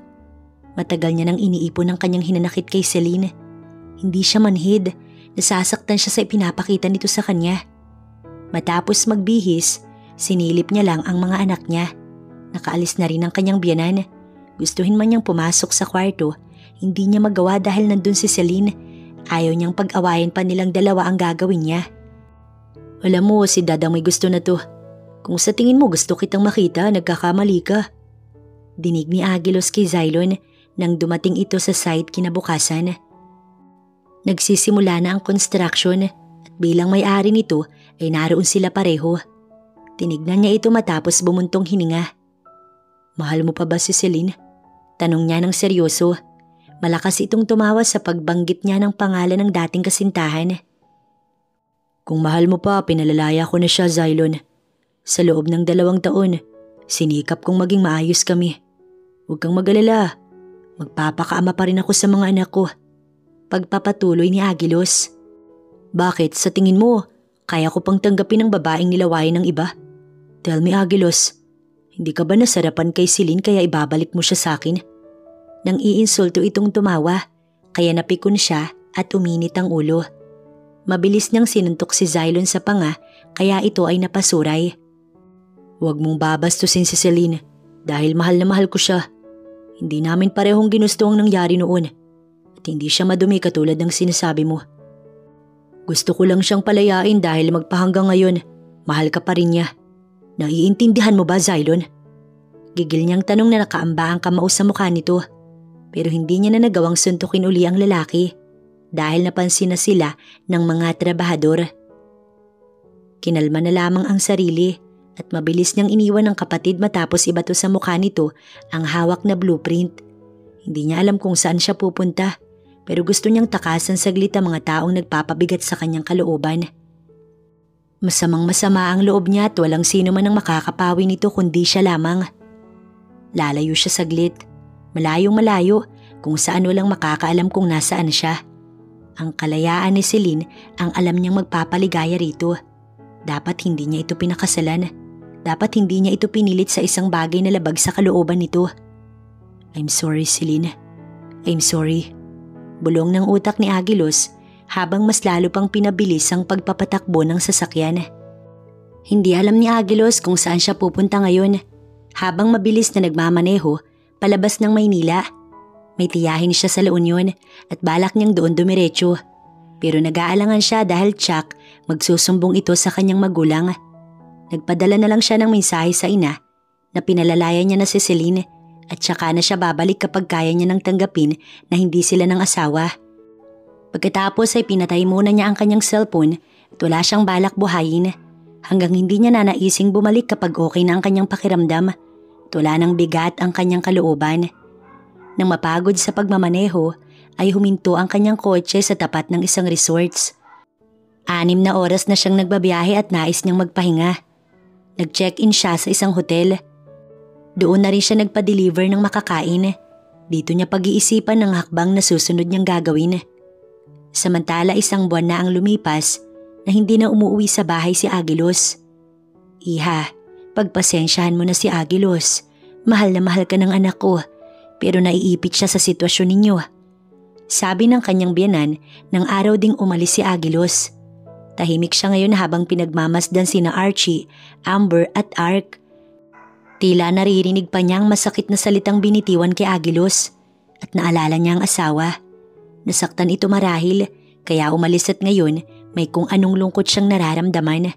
Matagal niya nang iniipon ang kanyang hinanakit kay Celine. Hindi siya manhid. Nasasaktan siya sa ipinapakita nito sa kanya. Matapos magbihis, sinilip niya lang ang mga anak niya. Nakaalis na rin ang kanyang biyanan. Gustuhin man niyang pumasok sa kwarto, hindi niya magawa dahil nandun si Celine. Ayaw niyang pag-awayan pa nilang dalawa ang gagawin niya. Alam mo, si Dadang may gusto na to. Kung sa tingin mo gusto kitang makita, nagkakamali ka. Dinig ni Agilos kay Zylon nang dumating ito sa site kinabukasan. Nagsisimula na ang construction at bilang may-ari nito ay naroon sila pareho. Tinignan niya ito matapos bumuntong hininga. Mahal mo pa ba si Celine? Tanong niya ng seryoso. Malakas itong tumawa sa pagbanggit niya ng pangalan ng dating kasintahan. Kung mahal mo pa, pinalalaya ko na siya, Zylon. Sa loob ng 2 taon, sinikap kong maging maayos kami. Huwag kang mag-alala. Magpapakaama pa rin ako sa mga anak ko. Pagpapatuloy ni Agilos. Bakit sa tingin mo, kaya ko pang tanggapin ang babaeng nilawayan ng iba? Tell me, Agilos, hindi ka ba nasarapan kay Celine kaya ibabalik mo siya sa akin? Nang iinsulto itong tumawa, kaya napikon siya at uminit ang ulo. Mabilis niyang sinuntok si Zylon sa panga kaya ito ay napasuray. Huwag mong babastusin si Celine dahil mahal na mahal ko siya. Hindi namin parehong ginusto ang nangyari noon. Hindi siya madumi katulad ng sinasabi mo. Gusto ko lang siyang palayain dahil magpahanggang ngayon, mahal ka pa rin niya. Naiintindihan mo ba, Zylon? Gigil niyang tanong na nakaamba ang kamao sa mukha nito. Pero hindi niya na nagawang suntukin uli ang lalaki dahil napansin na sila ng mga trabahador. Kinalma na lamang ang sarili at mabilis niyang iniwan ng kapatid matapos ibato sa mukha nito ang hawak na blueprint. Hindi niya alam kung saan siya pupunta. Pero gusto niyang takasan saglit ang mga taong nagpapabigat sa kanyang kalooban. Masamang-masama ang loob niya at walang sino man ang makakapawi nito kundi siya lamang. Lalayo siya saglit, malayong-malayo kung saan walang makakaalam kung nasaan siya. Ang kalayaan ni Celine ang alam niyang magpapaligaya rito. Dapat hindi niya ito pinakasalan. Dapat hindi niya ito pinilit sa isang bagay na labag sa kalooban nito. I'm sorry, Celine. I'm sorry. Bulong ng utak ni Aguilos habang mas lalo pang pinabilis ang pagpapatakbo ng sasakyan. Hindi alam ni Aguilos kung saan siya pupunta ngayon. Habang mabilis na nagmamaneho palabas ng Maynila. May tiyahin siya sa La Union at balak niyang doon dumiretso. Pero nag-aalangan siya dahil tsak magsusumbong ito sa kanyang magulang. Nagpadala na lang siya ng mensahe sa ina na pinalalayan niya na si Celine at saka na siya babalik kapag kaya niya nang tanggapin na hindi sila ng asawa. Pagkatapos ay pinatay muna niya ang kanyang cellphone at wala siyang balak buhayin hanggang hindi niya nanaising bumalik kapag okay na ang kanyang pakiramdam at wala nang bigat ang kanyang kalooban. Nang mapagod sa pagmamaneho ay huminto ang kanyang kotse sa tapat ng isang resorts. 6 na oras na siyang nagbabiyahe at nais niyang magpahinga. Nag-check-in siya sa isang hotel. Doon na rin siya nagpa-deliver ng makakain. Dito niya pag-iisipan ng hakbang na susunod niyang gagawin. Samantala 1 buwan na ang lumipas na hindi na umuwi sa bahay si Aguilos. Iha, pagpasensyahan mo na si Aguilos. Mahal na mahal ka ng anak ko pero naiipit siya sa sitwasyon ninyo. Sabi ng kanyang biyanan nang araw ding umalis si Aguilos. Tahimik siya ngayon habang pinagmamasdan sina Archie, Amber at Ark. Tila naririnig pa niya ang masakit na salitang binitiwan kay Aguilos at naalala niya ang asawa. Nasaktan ito marahil kaya umalis at ngayon may kung anong lungkot siyang nararamdaman.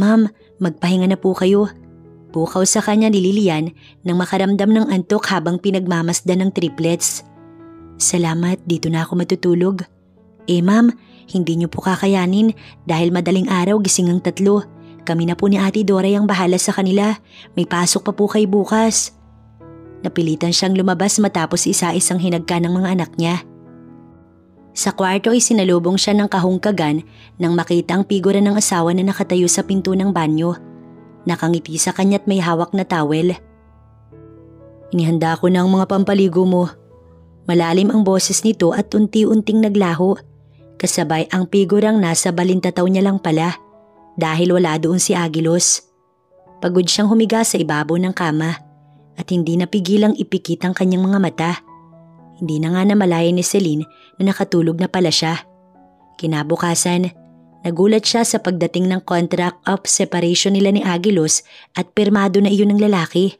Ma'am, magpahinga na po kayo. Pukaw sa kanya ni Lilian nang makaramdam ng antok habang pinagmamasdan ng triplets. Salamat, dito na ako matutulog. Ma'am, hindi niyo po kakayanin dahil madaling araw gising ang 3. Kami na po ni Ate Dora ang bahala sa kanila. May pasok pa po kay bukas. Napilitan siyang lumabas matapos isa-isang hinagka ng mga anak niya. Sa kwarto ay sinalubong siya ng kahungkagan nang makita ang figura ng asawa na nakatayo sa pinto ng banyo. Nakangiti sa kanya't may hawak na towel. Inihanda ko na ang mga pampaligo mo. Malalim ang boses nito at unti-unting naglaho. Kasabay ang figurang nasa balintataw niya lang pala dahil wala doon si Aguilos. Pagod siyang humiga sa ibabaw ng kama at hindi napigilang ipikit ang kanyang mga mata. Hindi na nga namalayan ni Celine na nakatulog na pala siya. Kinabukasan, nagulat siya sa pagdating ng contract of separation nila ni Aguilos at pirmado na iyon ng lalaki.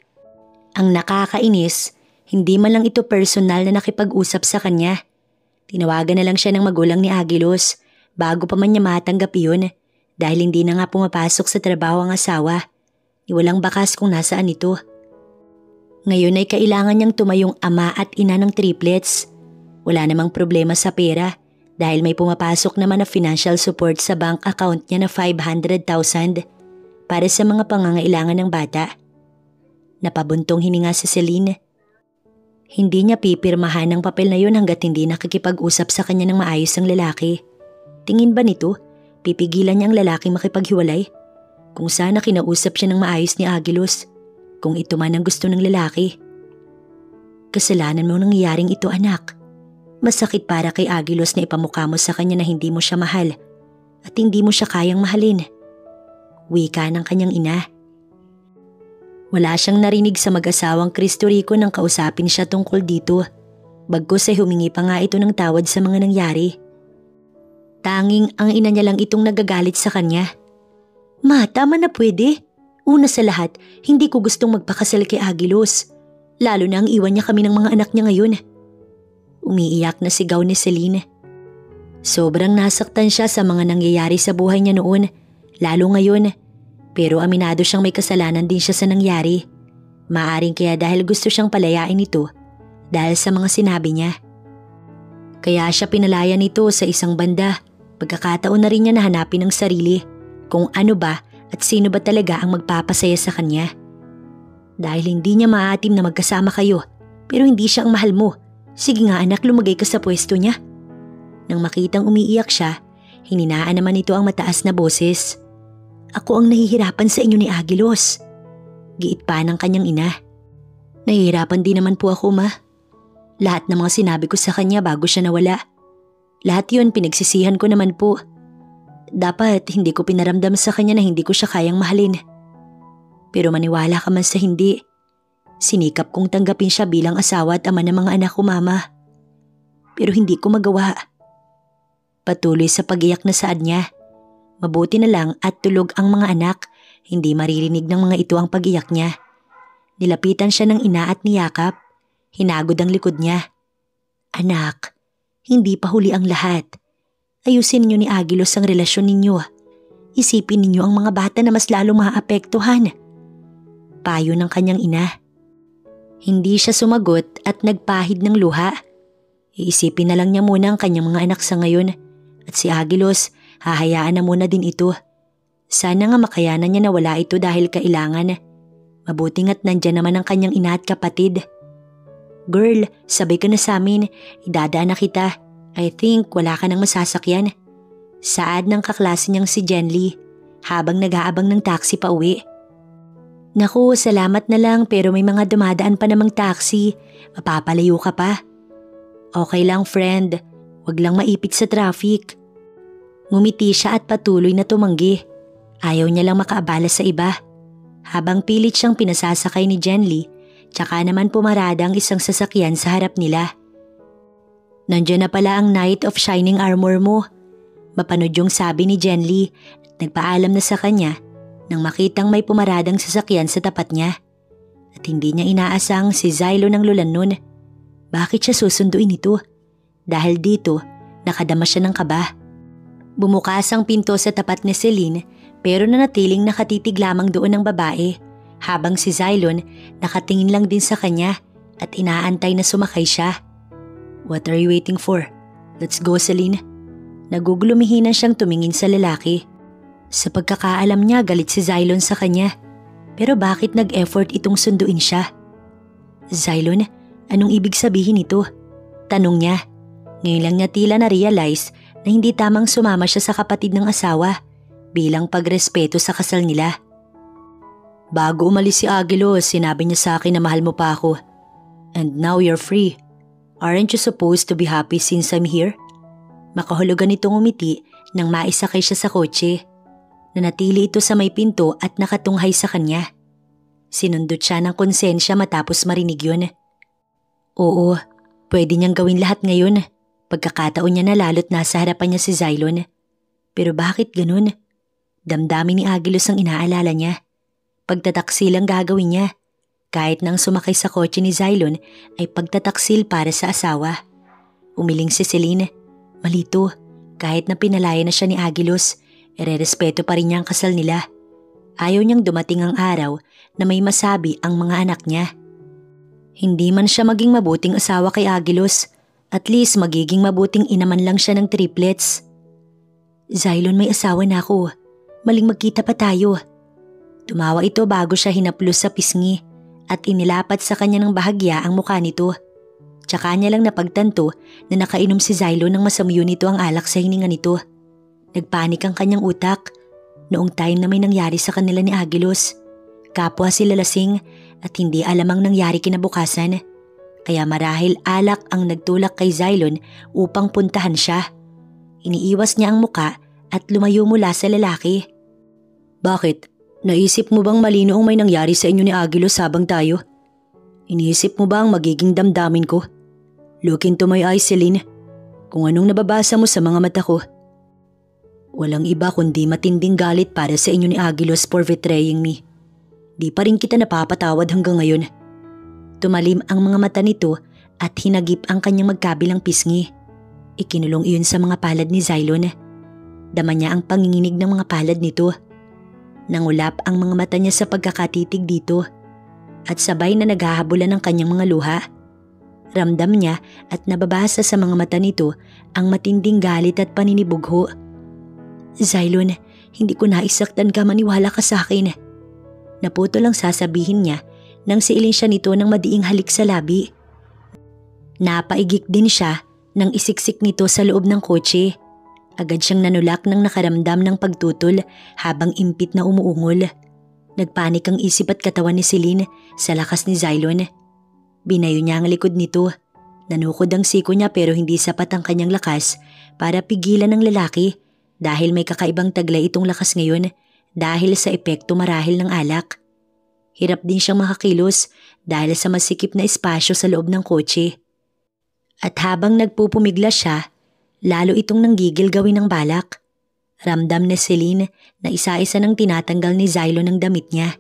Ang nakakainis, hindi man lang ito personal na nakipag-usap sa kanya. Tinawagan na lang siya ng magulang ni Aguilos bago pa man niya matanggap iyon dahil hindi na nga pumapasok sa trabaho ang asawa. Iwalang bakas kung nasaan ito. Ngayon ay kailangan niyang tumayong ama at ina ng triplets. Wala namang problema sa pera dahil may pumapasok naman na financial support sa bank account niya na 500,000 para sa mga pangangailangan ng bata. Napabuntong hininga si Celine. Hindi niya pipirmahan ang papel na yun hanggat hindi nakikipag-usap sa kanya ng maayos ang lalaki. Tingin ba nito, pipigilan niya ang lalaki makipaghiwalay? Kung sana kinausap siya ng maayos ni Aguilos, kung ito man ang gusto ng lalaki. Kasalanan mo nangyayaring ito, anak. Masakit para kay Aguilos na ipamukha mo sa kanya na hindi mo siya mahal at hindi mo siya kayang mahalin. Wika ng kanyang ina. Wala siyang narinig sa mag-asawang Cristo Rico nang kausapin siya tungkol dito. Bagkus ay humingi pa nga ito ng tawad sa mga nangyari. Tanging ang ina niya lang itong nagagalit sa kanya. Ma, tama na pwede. Una sa lahat, hindi ko gustong magpakasal kay Aguilos. Lalo na ang iwan niya kami ng mga anak niya ngayon. Umiiyak na sigaw ni Celine. Sobrang nasaktan siya sa mga nangyayari sa buhay niya noon, lalo ngayon. Pero aminado siyang may kasalanan din siya sa nangyari. Maaring kaya dahil gusto siyang palayain ito dahil sa mga sinabi niya. Kaya siya pinalaya nito sa isang banda. Pagkakataon na rin niya na hanapin ang sarili kung ano ba at sino ba talaga ang magpapasaya sa kanya. Dahil hindi niya maatim na magkasama kayo pero hindi siya ang mahal mo. Sige nga anak, lumagay ka sa pwesto niya. Nang makitang umiiyak siya, hininaan naman ito ang mataas na boses. Ako ang nahihirapan sa inyo ni Aguilos. Giit pa ng kanyang ina. Nahihirapan din naman po ako, ma. Lahat ng mga sinabi ko sa kanya bago siya nawala. Lahat yun pinagsisihan ko naman po. Dapat hindi ko pinaramdam sa kanya na hindi ko siya kayang mahalin. Pero maniwala ka man sa hindi, sinikap kong tanggapin siya bilang asawa at ama ng mga anak ko, Mama. Pero hindi ko magawa. Patuloy sa pag-iyak na saad niya. Mabuti na lang at tulog ang mga anak, hindi maririnig ng mga ito ang pag-iyak niya. Nilapitan siya ng ina at niyakap. Hinagod ang likod niya. Anak, hindi pa huli ang lahat. Ayusin niyo ni Aguilos ang relasyon ninyo. Isipin ninyo ang mga bata na mas lalo maaapektuhan. Payo ng kanyang ina. Hindi siya sumagot at nagpahid ng luha. Iisipin na lang niya muna ang kanyang mga anak sa ngayon. At si Aguilos, hahayaan na muna din ito. Sana nga makayanan niya na wala ito dahil kailangan. Mabuting at nandyan naman ang kanyang ina at kapatid. Girl, sabay ka na sa amin. Idadaan na kita. I think wala ka nang masasakyan. Saad ng kaklase niyang si Jenly habang nag-aabang ng taxi pa uwi. Naku, salamat na lang pero may mga dumadaan pa namang taxi. Mapapalayo ka pa. Okay lang, friend. Huwag lang maipit sa traffic. Ngumiti siya at patuloy na tumanggi. Ayaw niya lang makaabala sa iba. Habang pilit siyang pinasasakay ni Jenly, tsaka naman pumarada ang isang sasakyan sa harap nila. Nandiyan na pala ang Knight of Shining Armor mo. Mapanood yung sabi ni Jenly at nagpaalam na sa kanya nang makitang may pumaradang sasakyan sa tapat niya. At hindi niya inaasang si Zylo ng lulan nun. Bakit siya susunduin ito? Dahil dito, nakadama siya ng kaba. Bumukas ang pinto sa tapat ni Celine pero nanatiling nakatitig lamang doon ang babae habang si Zylon nakatingin lang din sa kanya at inaantay na sumakay siya. What are you waiting for? Let's go, Celine. Nagugulumihinan siyang tumingin sa lalaki. Sa pagkakaalam niya galit si Zylon sa kanya. Pero bakit nag-effort itong sunduin siya? Zylon, anong ibig sabihin ito? Tanong niya. Ngayon lang niya tila na-realize na hindi tamang sumama siya sa kapatid ng asawa bilang pagrespeto sa kasal nila. Bago umalis si Aguilos, sinabi niya sa akin na mahal mo pa ako. And now you're free. Aren't you supposed to be happy since I'm here? Makahulugan itong umiti nang maisakay siya sa kotse. Nanatili ito sa may pinto at nakatunghay sa kanya. Sinundot siya ng konsensya matapos marinig yun. Oo, pwede niyang gawin lahat ngayon. Pagkakataon niya na lalo't nasa harapan niya si Zylon. Pero bakit ganun? Damdamin ni Aguilos ang inaalala niya. Pagtataksil ang gagawin niya. Kahit nang sumakay sa kotse ni Zylon ay pagtataksil para sa asawa. Umiling si Celine. Malito, kahit na pinalaya na siya ni Aguilos, irerespeto pa rin niya ang kasal nila. Ayaw niyang dumating ang araw na may masabi ang mga anak niya. Hindi man siya maging mabuting asawa kay Aguilos, at least magiging mabuting inaman lang siya ng triplets. Zylon, may asawa na ako. Maling magkita pa tayo. Tumawa ito bago siya hinaplos sa pisngi at inilapat sa kanya ng bahagya ang mukha nito. Tsaka niya lang napagtanto na nakainom si Zylo nang masamyo nito ang alak sa hininga nito. Nagpanik ang kanyang utak noong time na may nangyari sa kanila ni Aguilos. Kapwa sila lasing at hindi alam ang nangyari kinabukasan. Kaya marahil alak ang nagtulak kay Zylon upang puntahan siya. Iniiwas niya ang muka at lumayo mula sa lalaki. Bakit? Naisip mo bang mali noong may nangyari sa inyo ni Aguilos habang tayo? Iniisip mo ba ang magiging damdamin ko? Look into my eyes, Celine. Kung anong nababasa mo sa mga mata ko. Walang iba kundi matinding galit para sa inyo ni Aguilos for betraying me. Di pa rin kita napapatawad hanggang ngayon. Tumalim ang mga mata nito at hinagip ang kanyang magkabilang pisngi. Ikinulong iyon sa mga palad ni Zylon. Dama niya ang panginginig ng mga palad nito. Nangulap ang mga mata niya sa pagkakatitig dito at sabay na naghahabulan ng kanyang mga luha. Ramdam niya at nababasa sa mga mata nito ang matinding galit at paninibugho. Zylon, hindi ko naisaktan ka, maniwala ka sa akin. Naputo lang sasabihin niya nang siilin siya nito ng madiing halik sa labi. Napaigik din siya nang isiksik nito sa loob ng kotse. Agad siyang nanulak nang nakaramdam ng pagtutol habang impit na umuungol. Nagpanik ang isip at katawan ni Celine sa lakas ni Zylon. Binayo niya ang likod nito. Nanukod ang siko niya pero hindi sapat ang kanyang lakas para pigilan ng lalaki dahil may kakaibang taglay itong lakas ngayon dahil sa epekto marahil ng alak. Hirap din siyang makakilos dahil sa masikip na espasyo sa loob ng kotse. At habang nagpupumigla siya, lalo itong nanggigil gawin ng balak. Ramdam ni Celine na isa-isa nang tinatanggal ni Xylon ang damit niya.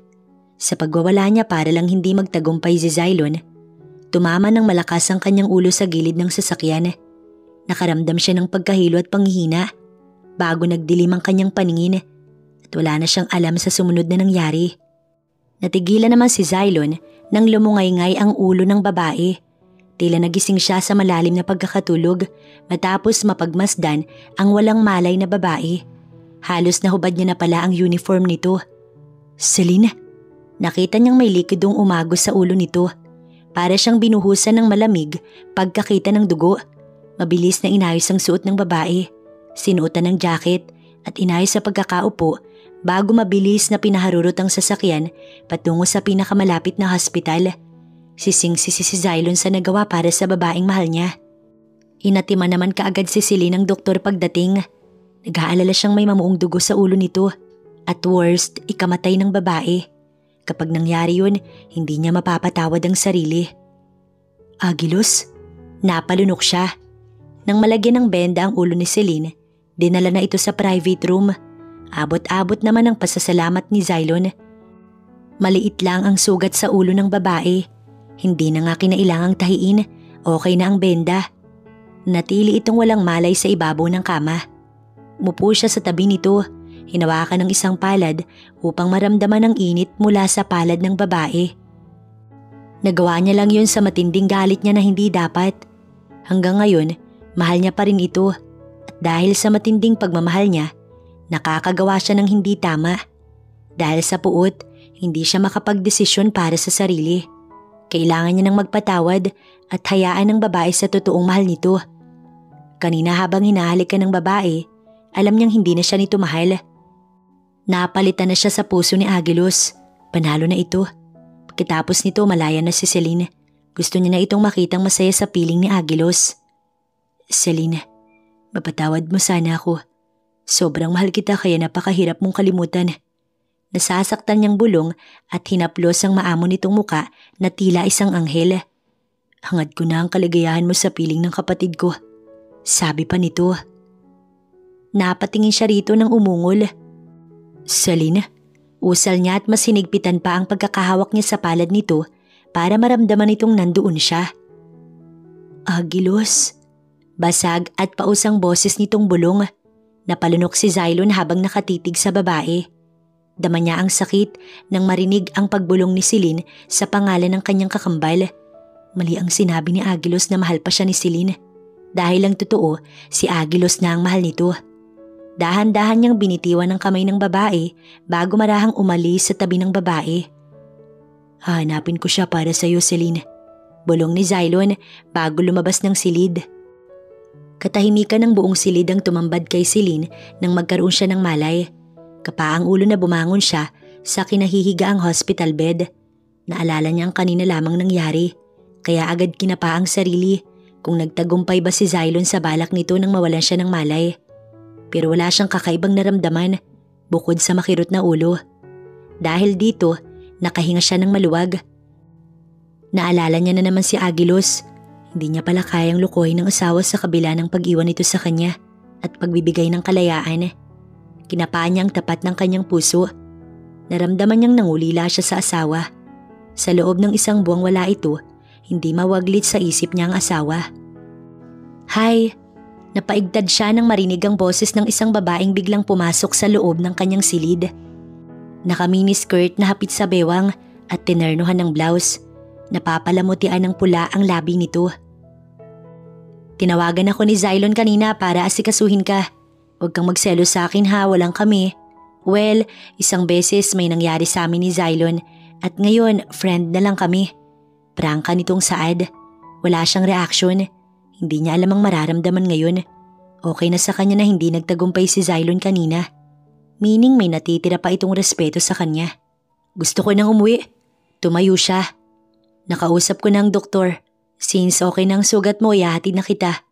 Sa pagwawala niya para lang hindi magtagumpay si Xylon, tumama ng malakas ang kanyang ulo sa gilid ng sasakyan. Nakaramdam siya ng pagkahilo at panghihina bago nagdilim ang kanyang paningin at wala na siyang alam sa sumunod na nangyari. Natigilan naman si Xylon nang lumungay-ngay ang ulo ng babae. Tila nagising siya sa malalim na pagkakatulog matapos mapagmasdan ang walang malay na babae. Halos nahubad niya na pala ang uniform nito. Celine, nakita niyang may likidong umagos sa ulo nito. Para siyang binuhusan ng malamig pagkakita ng dugo. Mabilis na inayos ang suot ng babae. Sinuotan ng jacket at inayos sa pagkakaupo bago mabilis na pinaharurot ang sasakyan patungo sa pinakamalapit na hospital. Sising-sisi si Xylon sa nagawa para sa babaeng mahal niya. Inatiman naman kaagad si Celine ng doktor pagdating. Nag-aalala siyang may mamuong dugo sa ulo nito. At worst, ikamatay ng babae. Kapag nangyari yun, hindi niya mapapatawad ang sarili. Agilos, napalunok siya. Nang malagyan ng benda ang ulo ni Celine, dinala na ito sa private room. Abot-abot naman ang pasasalamat ni Xylon. Maliit lang ang sugat sa ulo ng babae. Hindi na nga kinailangang tahiin, okay na ang benda. Natili itong walang malay sa ibabaw ng kama. Mupo siya sa tabi nito, hinawakan ng isang palad upang maramdaman ang init mula sa palad ng babae. Nagawa niya lang yun sa matinding galit niya na hindi dapat. Hanggang ngayon, mahal niya pa rin ito at dahil sa matinding pagmamahal niya, nakakagawa siya ng hindi tama. Dahil sa puot, hindi siya makapagdesisyon para sa sarili. Kailangan niya nang magpatawad at hayaan ng babae sa totoong mahal nito. Kanina habang hinahalikan ng babae, alam niyang hindi na siya nito mahal. Napalitan na siya sa puso ni Agilos. Panalo na ito. Pagkatapos nito malaya na si Celine. Gusto niya na itong makitang masaya sa piling ni Agilos. Celine, mapatawad mo sana ako. Sobrang mahal kita kaya napakahirap mong kalimutan. Nasasaktan niyang bulong at hinaplos ang maamo nitong muka na tila isang anghel. Hangad ko na ang kaligayahan mo sa piling ng kapatid ko. Sabi pa nito. Napatingin siya rito ng umungol. Celine, usal niya at mas hinigpitan pa ang pagkakahawak niya sa palad nito para maramdaman itong nandoon siya. Agilos. Basag at pausang boses nitong bulong. Napalunok si Xylon habang nakatitig sa babae. Dama niya ang sakit nang marinig ang pagbulong ni Celine sa pangalan ng kanyang kakambal. Mali ang sinabi ni Agilos na mahal pa siya ni Celine. Dahil lang totoo, si Agilos na ang mahal nito. Dahan-dahan niyang binitiwan ng kamay ng babae bago marahang umalis sa tabi ng babae. Hahanapin ko siya para sa iyo, Celine. Bulong ni Xylon bago lumabas ng silid. Katahimikan ng buong silid ang tumambad kay Celine nang magkaroon siya ng malay. Kapaang ulo na bumangon siya sa kinahihigaang hospital bed. Naalala niya ang kanina lamang nangyari, kaya agad kinapa ang sarili kung nagtagumpay ba si Xylon sa balak nito nang mawalan siya ng malay. Pero wala siyang kakaibang naramdaman bukod sa makirot na ulo. Dahil dito, nakahinga siya ng maluwag. Naalala niya na naman si Agilos. Hindi niya pala kayang lukohin ng asawa sa kabila ng pag-iwan nito sa kanya at pagbibigay ng kalayaan. Kinapaan niya ang tapat ng kanyang puso. Naramdaman niyang nangulila siya sa asawa. Sa loob ng isang buwang wala ito, hindi mawaglit sa isip niya ang asawa. Hay! Napaigtad siya nang marinig ang boses ng isang babaeng biglang pumasok sa loob ng kanyang silid. Naka-mini skirt na hapit sa bewang at tinernuhan ng blouse. Napapalamutian ng pula ang labi nito. Tinawagan ako ni Xylon kanina para asikasuhin ka. Huwag kang magselos sa akin ha, walang kami. Well, isang beses may nangyari sa amin ni Xylon at ngayon friend na lang kami. Prangka nitong Saad. Wala siyang reaksyon. Hindi niya alam ang mararamdaman ngayon. Okay na sa kanya na hindi nagtagumpay si Xylon kanina. Meaning may natitira pa itong respeto sa kanya. Gusto ko nang umuwi. Tumayo siya. Nakausap ko na ang doktor. Since okay na ang sugat mo, ihahatid na kita.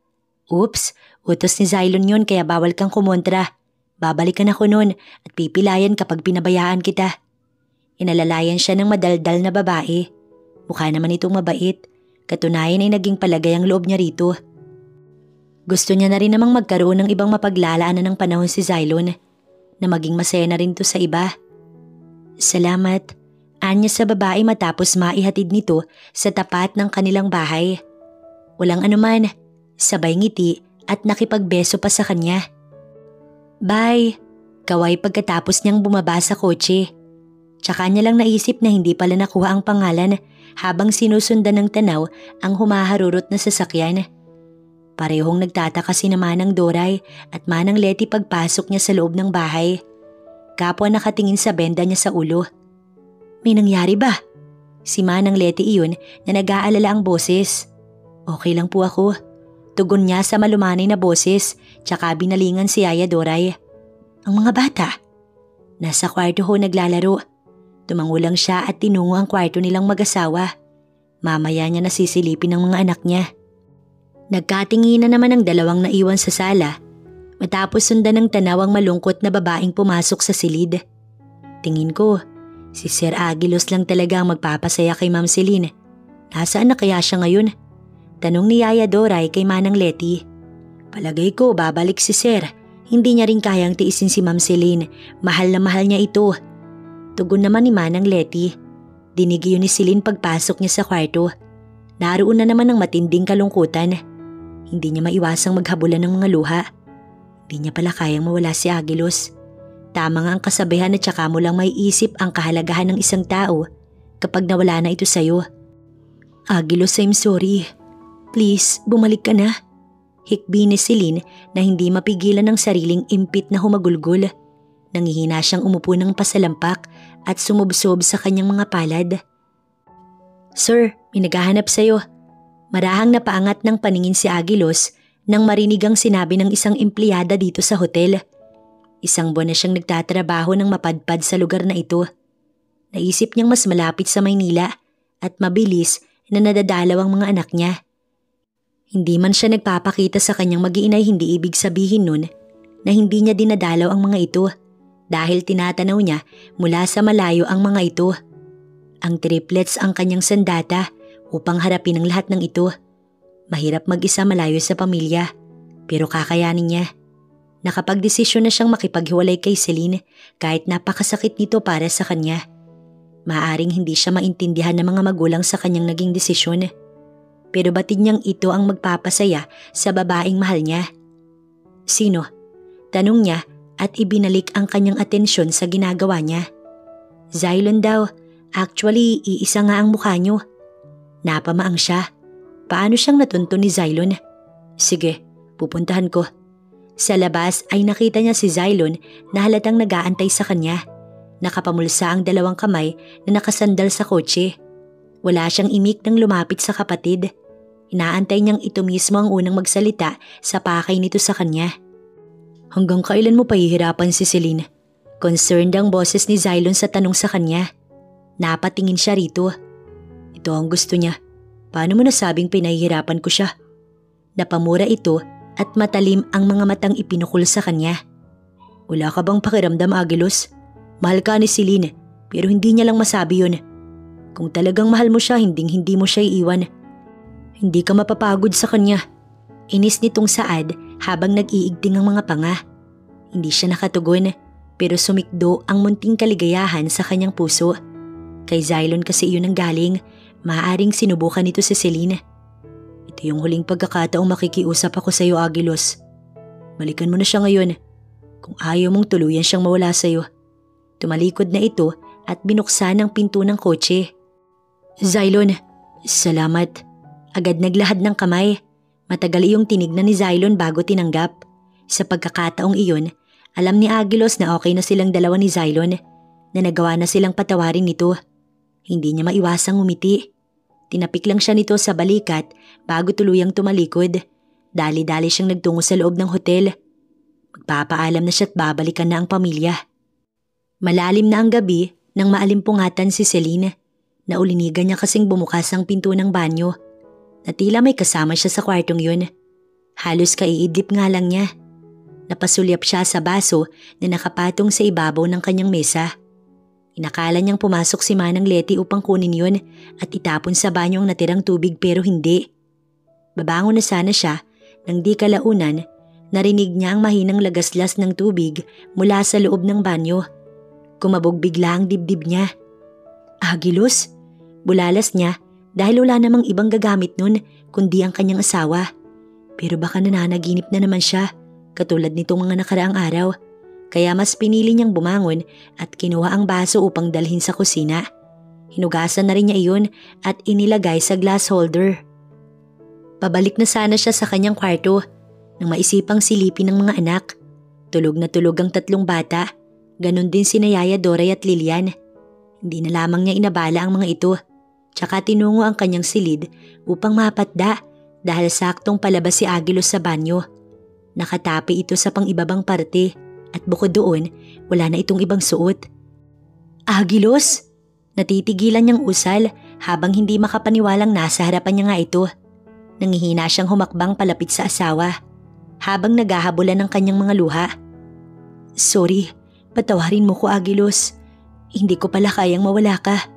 Oops, utos ni Xylon yun kaya bawal kang kumontra. Babalikan ako noon at pipilayan kapag pinabayaan kita. Inalalayan siya ng madaldal na babae. Mukha naman itong mabait. Katunayan ay naging palagay ang loob niya rito. Gusto niya na rin namang magkaroon ng ibang mapaglalaanan ng panahon si Xylon, na maging masaya na rin to sa iba. Salamat, anya sa babae matapos maihatid nito sa tapat ng kanilang bahay. Walang anuman, sabay ngiti at nakipagbeso pa sa kanya. Bye, kaway pagkatapos niyang bumaba sa kotse. Tsaka niya lang naisip na hindi pala nakuha ang pangalan habang sinusundan ng tanaw ang humaharurot na sasakyan. Parehong nagtataka si Manang Doray at Manang Letty pagpasok niya sa loob ng bahay. Kapwa nakatingin sa benda niya sa ulo. May nangyari ba? Si Manang Letty iyon na nag-aalala ang boses. Okay lang po ako. Tugon niya sa malumanay na boses, tsaka binalingan si Yaya Doray. Ang mga bata? Nasa kwarto ho naglalaro. Tumangulang siya at tinungo ang kwarto nilang mag-asawa. Mamaya niya nasisilipin ng mga anak niya. Nagkatinginan naman ang dalawang naiwan sa sala matapos sundan ng tanaw ang malungkot na babaeng pumasok sa silid. Tingin ko, si Sir Aguilos lang talaga ang magpapasaya kay Ma'am Celine. Nasaan na kaya siya ngayon? Tanong ni Yaya Doray kay Manang Letty. Palagay ko babalik si Sir. Hindi niya rin kayang tiisin si Ma'am Celine. Mahal na mahal niya ito. Tugon naman ni Manang Letty. Dinig yun ni Celine pagpasok niya sa kwarto. Naroon na naman ang matinding kalungkutan. Hindi niya maiwasang maghabulan ng mga luha. Hindi niya pala kayang mawala si Aguilos. Tama nga ang kasabihan at saka mo lang may isip ang kahalagahan ng isang tao kapag nawala na ito sa'yo. Aguilos, I'm sorry. Please, bumalik ka na. Hikbi ni Celine na hindi mapigilan ng sariling impit na humagulgol. Nangihina siyang umupo ng pasalampak at sumubsob sa kanyang mga palad. Sir, may naghahanap sa'yo. Marahang napaangat ng paningin si Aguilos nang marinig ang sinabi ng isang empleyada dito sa hotel. Isang buwan na siyang nagtatrabaho ng mapadpad sa lugar na ito. Naisip niyang mas malapit sa Maynila at mabilis na nadadalaw ang mga anak niya. Hindi man siya nagpapakita sa kanyang mag-iinay, hindi ibig sabihin nun na hindi niya dinadalaw ang mga ito dahil tinatanaw niya mula sa malayo ang mga ito. Ang triplets ang kanyang sandata upang harapin ang lahat ng ito. Mahirap mag-isa malayo sa pamilya, pero kakayanin niya. Nakapagdesisyon na siyang makipaghiwalay kay Celine kahit napakasakit nito para sa kanya. Maaring hindi siya maintindihan ng mga magulang sa kanyang naging desisyon. Pero batid niyang ito ang magpapasaya sa babaeng mahal niya. Sino? Tanong niya at ibinalik ang kanyang atensyon sa ginagawa niya. Xylon daw, actually iisa nga ang mukha niyo. Napamaang siya. Paano siyang natuntun ni Xylon? Sige, pupuntahan ko. Sa labas ay nakita niya si Xylon na halatang nag-aantay sa kanya. Nakapamulsa ang dalawang kamay na nakasandal sa kotse. Wala siyang imik nang lumapit sa kapatid. Inaantay niyang ito mismo ang unang magsalita sa pakay nito sa kanya. Hanggang kailan mo pahihirapan si Celine? Concerned ang boses ni Xylon sa tanong sa kanya. Napatingin siya rito. Ito ang gusto niya. Paano mo nasabing pinahihirapan ko siya? Napamura ito at matalim ang mga matang ipinukul sa kanya. Wala ka bang pakiramdam, Aguilos? Mahal ka ni Celine pero hindi niya lang masabi yun. Kung talagang mahal mo siya, hindi mo siya iiwan. Hindi ka mapapagod sa kanya. Inis nitong Saad habang nag-iigting ang mga panga. Hindi siya nakatugon pero sumikdo ang munting kaligayahan sa kanyang puso. Kay Xylon kasi iyon ang galing. Maaaring sinubukan nito si Celine. Ito yung huling pagkakataong makikiusap ako sa iyo, Aguilos. Balikan mo na siya ngayon. Kung ayaw mong tuluyan siyang mawala sa iyo. Tumalikod na ito at binuksan ang pinto ng kotse. Xylon, salamat. Agad naglahad ng kamay. Matagal iyong tinignan ni Xylon bago tinanggap. Sa pagkakataong iyon, alam ni Aguilos na okay na silang dalawa ni Xylon, na nagawa na silang patawarin nito. Hindi niya maiwasang umiti. Tinapik lang siya nito sa balikat bago tuluyang tumalikod. Dali-dali siyang nagtungo sa loob ng hotel. Magpapaalam na siya at babalikan na ang pamilya. Malalim na ang gabi nang maalimpungatan si Celine. Naulinigan niya kasing bumukas ang pinto ng banyo. Na tila may kasama siya sa kwartong yun. Halos kaiidlip nga lang niya. Napasulyap siya sa baso na nakapatong sa ibabaw ng kanyang mesa. Inakala niyang pumasok si Manang Leti upang kunin yun at itapon sa banyo ang natirang tubig pero hindi. Babangon na sana siya nang di kalaunan narinig niya ang mahinang lagaslas ng tubig mula sa loob ng banyo. Kumabog bigla ang dibdib niya. Agilos? Bulalas niya dahil wala namang ibang gagamit nun kundi ang kanyang asawa. Pero baka nananaginip na naman siya katulad nitong mga nakaraang araw. Kaya mas pinili niyang bumangon at kinuha ang baso upang dalhin sa kusina. Hinugasan na rin niya iyon at inilagay sa glass holder. Pabalik na sana siya sa kanyang kwarto nang maisipang silipin ng mga anak. Tulog na tulog ang tatlong bata. Ganon din sina Yaya, Doray at Lilian. Hindi na lamang niya inabala ang mga ito. Tsaka tinungo ang kanyang silid upang mapatda dahil saktong palabas si Agilos sa banyo. Nakatapi ito sa pang-ibabang parte. At bukod doon, wala na itong ibang suot. Agilos! Natitigilan niyang usal habang hindi makapaniwalang nasa harapan niya nga ito. Nangihina siyang humakbang palapit sa asawa habang naghahabulan ng kanyang mga luha. Sorry, patawarin mo ko Agilos. Hindi ko pala kayang mawala ka.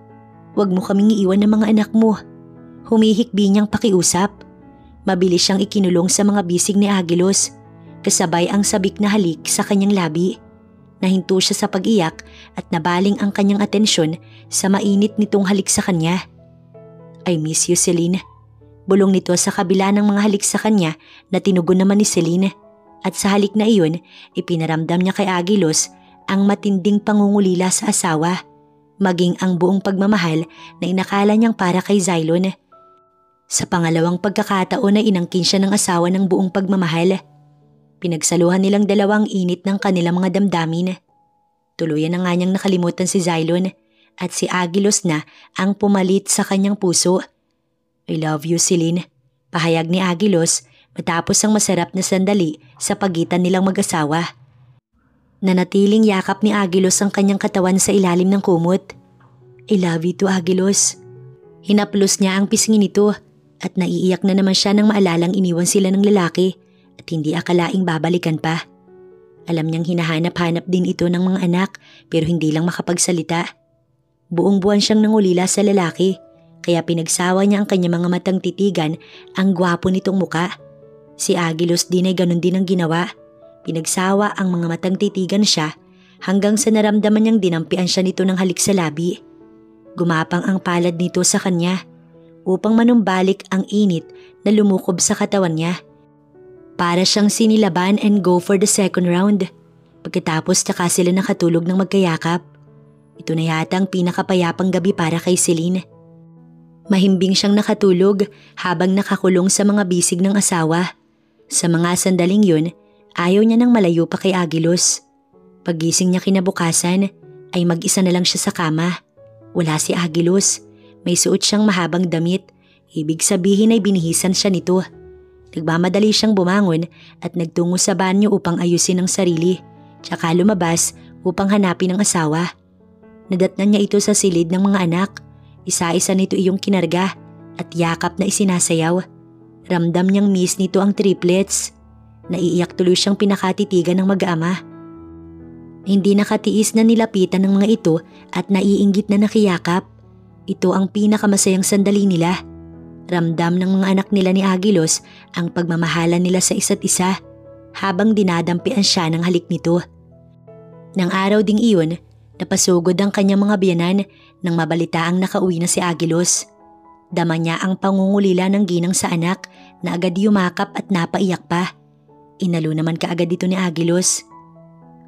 Huwag mo kaming iiwan ng mga anak mo. Humihikbi niyang pakiusap. Mabilis siyang ikinulong sa mga bisig ni Agilos. Kasabay ang sabik na halik sa kanyang labi. Nahinto siya sa pag-iyak at nabaling ang kanyang atensyon sa mainit nitong halik sa kanya. I miss you, Celine. Bulong nito sa kabila ng mga halik sa kanya na tinugon naman ni Celine. At sa halik na iyon, ipinaramdam niya kay Agilos ang matinding pangungulila sa asawa, maging ang buong pagmamahal na inakala niyang para kay Xylon. Sa pangalawang pagkakataon na inangkin siya ng asawa ng buong pagmamahal. Pinagsaluhan nilang dalawang init ng kanilang mga damdamin. Tuluyan na nga niyang nakalimutan si Xylon at si Agilos na ang pumalit sa kanyang puso. I love you, Celine. Pahayag ni Agilos matapos ang masarap na sandali sa pagitan nilang mag-asawa. Nanatiling yakap ni Agilos ang kanyang katawan sa ilalim ng kumot. I love you too, Agilos. Hinaplos niya ang pisngi nito at naiiyak na naman siya nang maalalang iniwan sila ng lalaki. At hindi akalaing babalikan pa. Alam niyang hinahanap-hanap din ito ng mga anak pero hindi lang makapagsalita. Buong buwan siyang nangulila sa lalaki kaya pinagsawa niya ang kanyang mga matang titigan ang gwapo nitong muka. Si Agilos din ay ganun din ang ginawa. Pinagsawa ang mga matang titigan siya hanggang sa naramdaman niyang dinampian siya nito ng halik sa labi. Gumapang ang palad nito sa kanya upang manumbalik ang init na lumukob sa katawan niya. Para siyang sinilaban and go for the second round. Pagkatapos tsaka sila nakatulog ng magkayakap. Ito na yata ang pinakapayapang gabi para kay Celine. Mahimbing siyang nakatulog habang nakakulong sa mga bisig ng asawa. Sa mga sandaling yun, ayaw niya nang malayo pa kay Agilos. Paggising niya kinabukasan, ay mag-isa na lang siya sa kama. Wala si Agilos. May suot siyang mahabang damit. Ibig sabihin ay binihisan siya nito. Nagmamadali siyang bumangon at nagtungo sa banyo upang ayusin ang sarili, tsaka lumabas upang hanapin ang asawa. Nadatnan niya ito sa silid ng mga anak. Isa-isa nito iyong kinarga at yakap na isinasayaw. Ramdam niyang miss nito ang triplets. Naiiyak tuloy siyang pinakatitigan ng mag-ama. Hindi nakatiis na nilapitan ng mga ito at naiinggit na nakiyakap. Ito ang pinakamasayang sandali nila. Ramdam ng mga anak nila ni Agilos ang pagmamahalan nila sa isa't isa habang dinadampian siya ng halik nito. Nang araw ding iyon, napasugod ang kanyang mga biyanan nang mabalitaang nakauwi na si Agilos. Dama niya ang pangungulila ng ginang sa anak na agad yumakap at napaiyak pa. Inalo naman kaagad dito ni Agilos.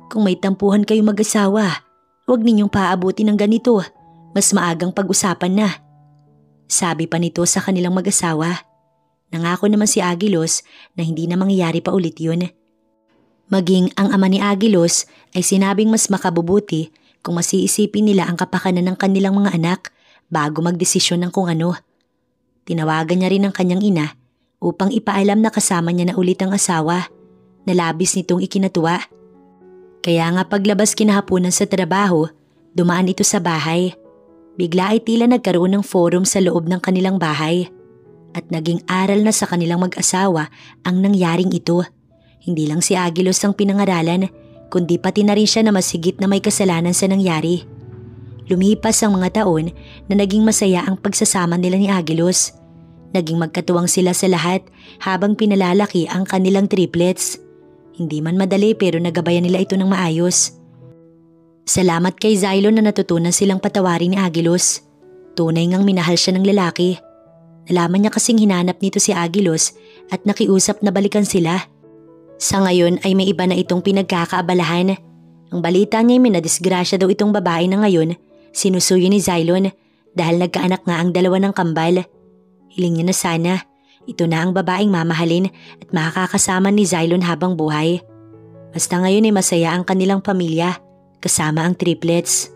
Kung may tampuhan kayo mag-asawa, huwag ninyong paabuti ng ganito. Mas maagang pag-usapan na. Sabi pa nito sa kanilang mag-asawa. Nangako naman si Agilos na hindi na mangyayari pa ulit yun. Maging ang ama ni Agilos ay sinabing mas makabubuti kung masiisipin nila ang kapakanan ng kanilang mga anak bago magdesisyon ng kung ano. Tinawagan niya rin ang kanyang ina upang ipaalam na kasama niya na ulit ang asawa na labis nitong ikinatuwa. Kaya nga paglabas kinahaponan sa trabaho, dumaan ito sa bahay. Bigla ay tila nagkaroon ng forum sa loob ng kanilang bahay at naging aral na sa kanilang mag-asawa ang nangyaring ito. Hindi lang si Agilos ang pinangaralan, kundi pati na rin siya na masigit na may kasalanan sa nangyari. Lumipas ang mga taon na naging masaya ang pagsasama nila ni Agilos. Naging magkatuwang sila sa lahat habang pinalalaki ang kanilang triplets. Hindi man madali pero nagabayan nila ito ng maayos. Salamat kay Xylon na natutunan silang patawarin ni Agilos. Tunay ngang minahal siya ng lalaki. Nalaman niya kasing hinanap nito si Agilos at nakiusap na balikan sila. Sa ngayon ay may iba na itong pinagkakaabalahan. Ang balita niya ay minadisgrasya daw itong babae na ngayon sinusuyo ni Xylon dahil nagkaanak nga ang dalawa ng kambal. Hiling niya na sana ito na ang babaeng mamahalin at makakasama ni Xylon habang buhay. Basta ngayon ay masaya ang kanilang pamilya kasama ang triplets.